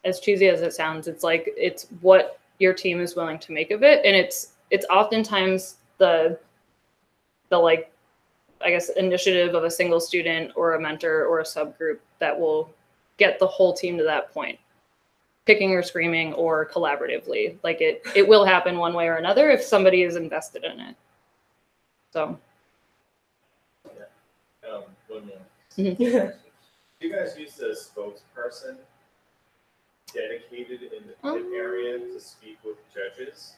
As cheesy as it sounds, it's like, it's what your team is willing to make of it. And it's oftentimes the like, I guess, initiative of a single student or a mentor or a subgroup that will get the whole team to that point, picking or screaming or collaboratively. Like, it will happen one way or another if somebody is invested in it. So. Yeah. One more. Mhm. Yeah. Do you guys use a spokesperson dedicated in the PIP area to speak with judges?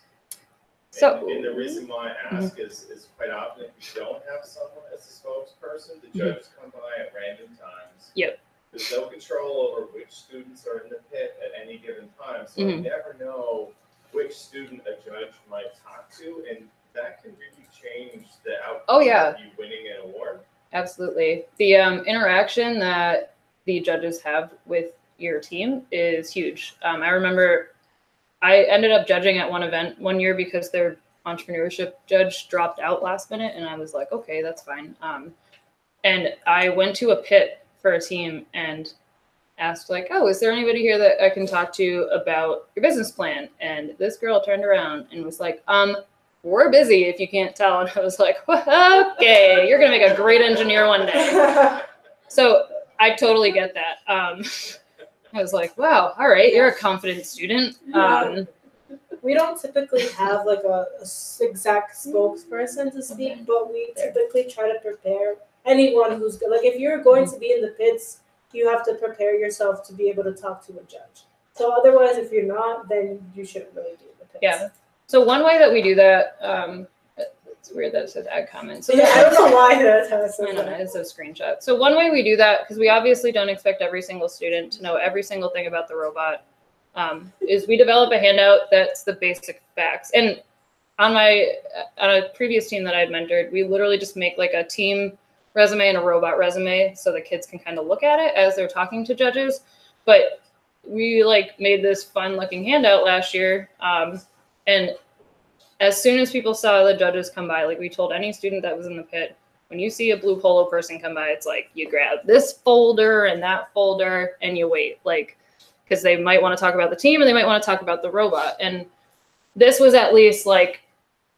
So, and the reason why I ask is quite often, if you don't have someone as a spokesperson, the judges come by at random times. Yep. There's no control over which students are in the pit at any given time, so you never know which student a judge might talk to, and that can really change the outcome of you winning an award. Absolutely. The interaction that the judges have with your team is huge. I remember I ended up judging at one event one year because their entrepreneurship judge dropped out last minute, and I was like, okay, that's fine. And I went to a pit for a team and asked, like, oh, is there anybody here that I can talk to about your business plan? And this girl turned around and was like, we're busy if you can't tell. And I was like, okay, you're gonna make a great engineer one day. So I totally get that. I was like, wow, all right, you're a confident student. We don't typically have like a exact spokesperson to speak, but we typically try to prepare anyone who's good. Like, if you're going to be in the pits, you have to prepare yourself to be able to talk to a judge. So otherwise, if you're not, then you shouldn't really be in the pits. Yeah. So one way that we do that, it's weird that it says add comments. So yeah, I don't know why that's how it says I know, that. it's a screenshot. So one way we do that, because we obviously don't expect every single student to know every single thing about the robot, is we develop a handout that's the basic facts. And on a previous team that I had mentored, we literally just make like a team resume and a robot resume so the kids can kind of look at it as they're talking to judges. But we like made this fun looking handout last year. And as soon as people saw the judges come by, like, we told any student that was in the pit, when you see a blue polo person come by, it's like, you grab this folder and that folder and you wait, like, because they might want to talk about the team and they might want to talk about the robot. And this was at least like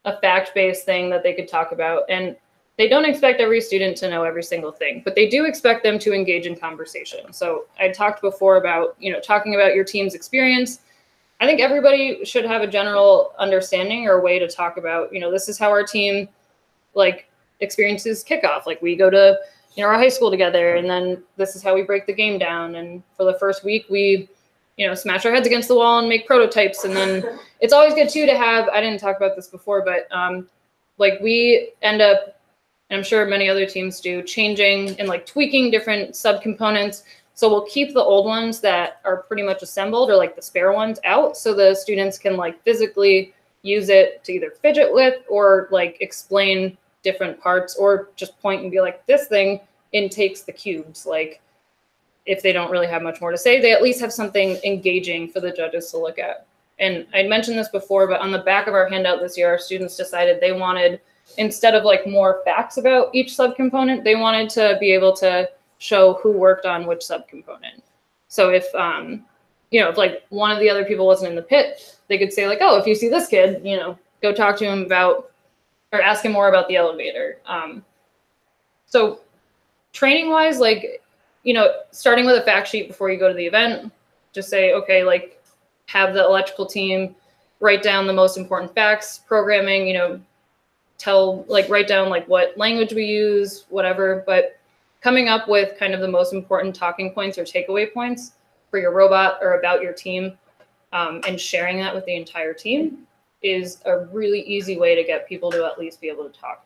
a fact-based thing that they could talk about. And they don't expect every student to know every single thing, but they do expect them to engage in conversation. So I talked before about, you know, talking about your team's experience. I think everybody should have a general understanding or a way to talk about, you know, this is how our team like experiences kickoff. Like, we go to, you know, our high school together, and then this is how we break the game down. And for the first week, we, you know, smash our heads against the wall and make prototypes. And then it's always good too to have, I didn't talk about this before, but like, we end up, and I'm sure many other teams do, changing and like tweaking different subcomponents. So we'll keep the old ones that are pretty much assembled, or like the spare ones, out, so the students can like physically use it to either fidget with or like explain different parts, or just point and be like, this thing intakes the cubes. Like, if they don't really have much more to say, they at least have something engaging for the judges to look at. And I mentioned this before, but on the back of our handout this year, our students decided they wanted, instead of like more facts about each subcomponent, they wanted to be able to show who worked on which subcomponent. So if, you know, if like one of the other people wasn't in the pit, they could say like, oh, if you see this kid, you know, go talk to him about, or ask him more about the elevator. So training wise, like, you know, starting with a fact sheet before you go to the event, just say, okay, like have the electrical team write down the most important facts, programming, you know, write down like what language we use, whatever, but coming up with kind of the most important talking points or takeaway points for your robot or about your team, and sharing that with the entire team is a really easy way to get people to at least be able to talk.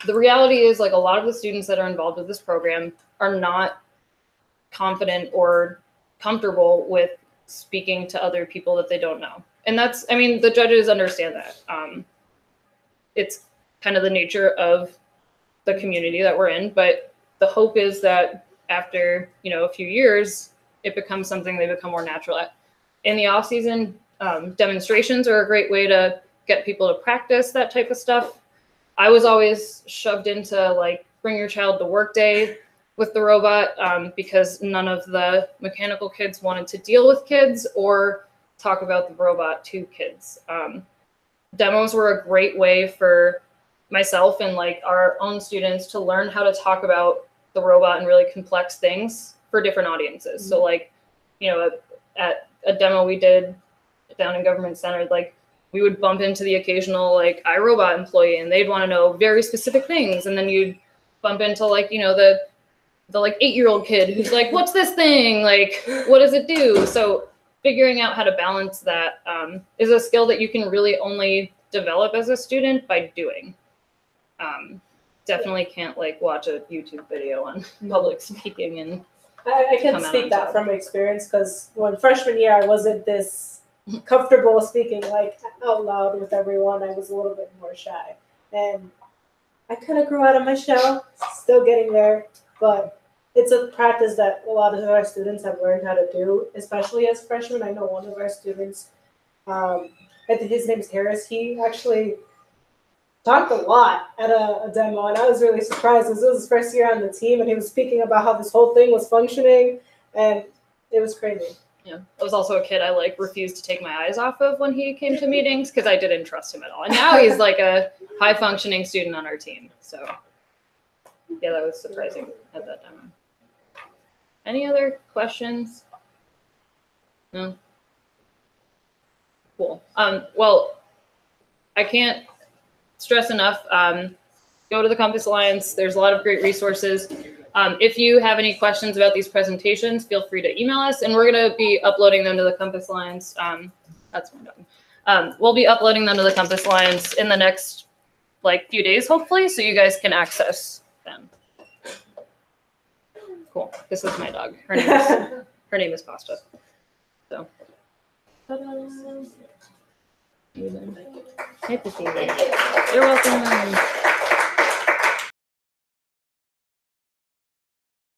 The reality is, like, a lot of the students that are involved with this program are not confident or comfortable with speaking to other people that they don't know. And that's, I mean, the judges understand that. It's kind of the nature of the community that we're in, but the hope is that after, you know, a few years, it becomes something they become more natural at. In the off season, demonstrations are a great way to get people to practice that type of stuff. I was always shoved into like bring your child to work day with the robot, because none of the mechanical kids wanted to deal with kids or talk about the robot to kids. Demos were a great way for myself and like our own students to learn how to talk about the robot and really complex things for different audiences. Mm-hmm. So like, you know, at a demo we did down in Government Center, like we would bump into the occasional like iRobot employee and they'd want to know very specific things. And then you'd bump into like, you know, the like 8-year-old kid who's like, what's this thing? Like, what does it do? So figuring out how to balance that is a skill that you can really only develop as a student by doing. Definitely can't like watch a YouTube video on public speaking and I can speak that from experience, because when freshman year I wasn't this comfortable speaking like out loud with everyone. I was a little bit more shy, and I kind of grew out of my shell, still getting there, but it's a practice that a lot of our students have learned how to do, especially as freshmen. I know one of our students, I think his name's Harris, he actually talked a lot at a demo, and I was really surprised because it was his first year on the team, and he was speaking about how this whole thing was functioning, and it was crazy. Yeah, I was also a kid I like refused to take my eyes off of when he came to meetings because I didn't trust him at all. And now he's like a high functioning student on our team. So yeah, that was surprising at that demo. Any other questions? No? Cool. Well, I can't stress enough, go to the Compass Alliance. There's a lot of great resources. If you have any questions about these presentations, feel free to email us, and we're going to be uploading them to the Compass Alliance. That's my dog. We'll be uploading them to the Compass Alliance in the next like few days, hopefully, so you guys can access them. Cool. This is my dog. Her name is Pasta. So. Hey, You're welcome.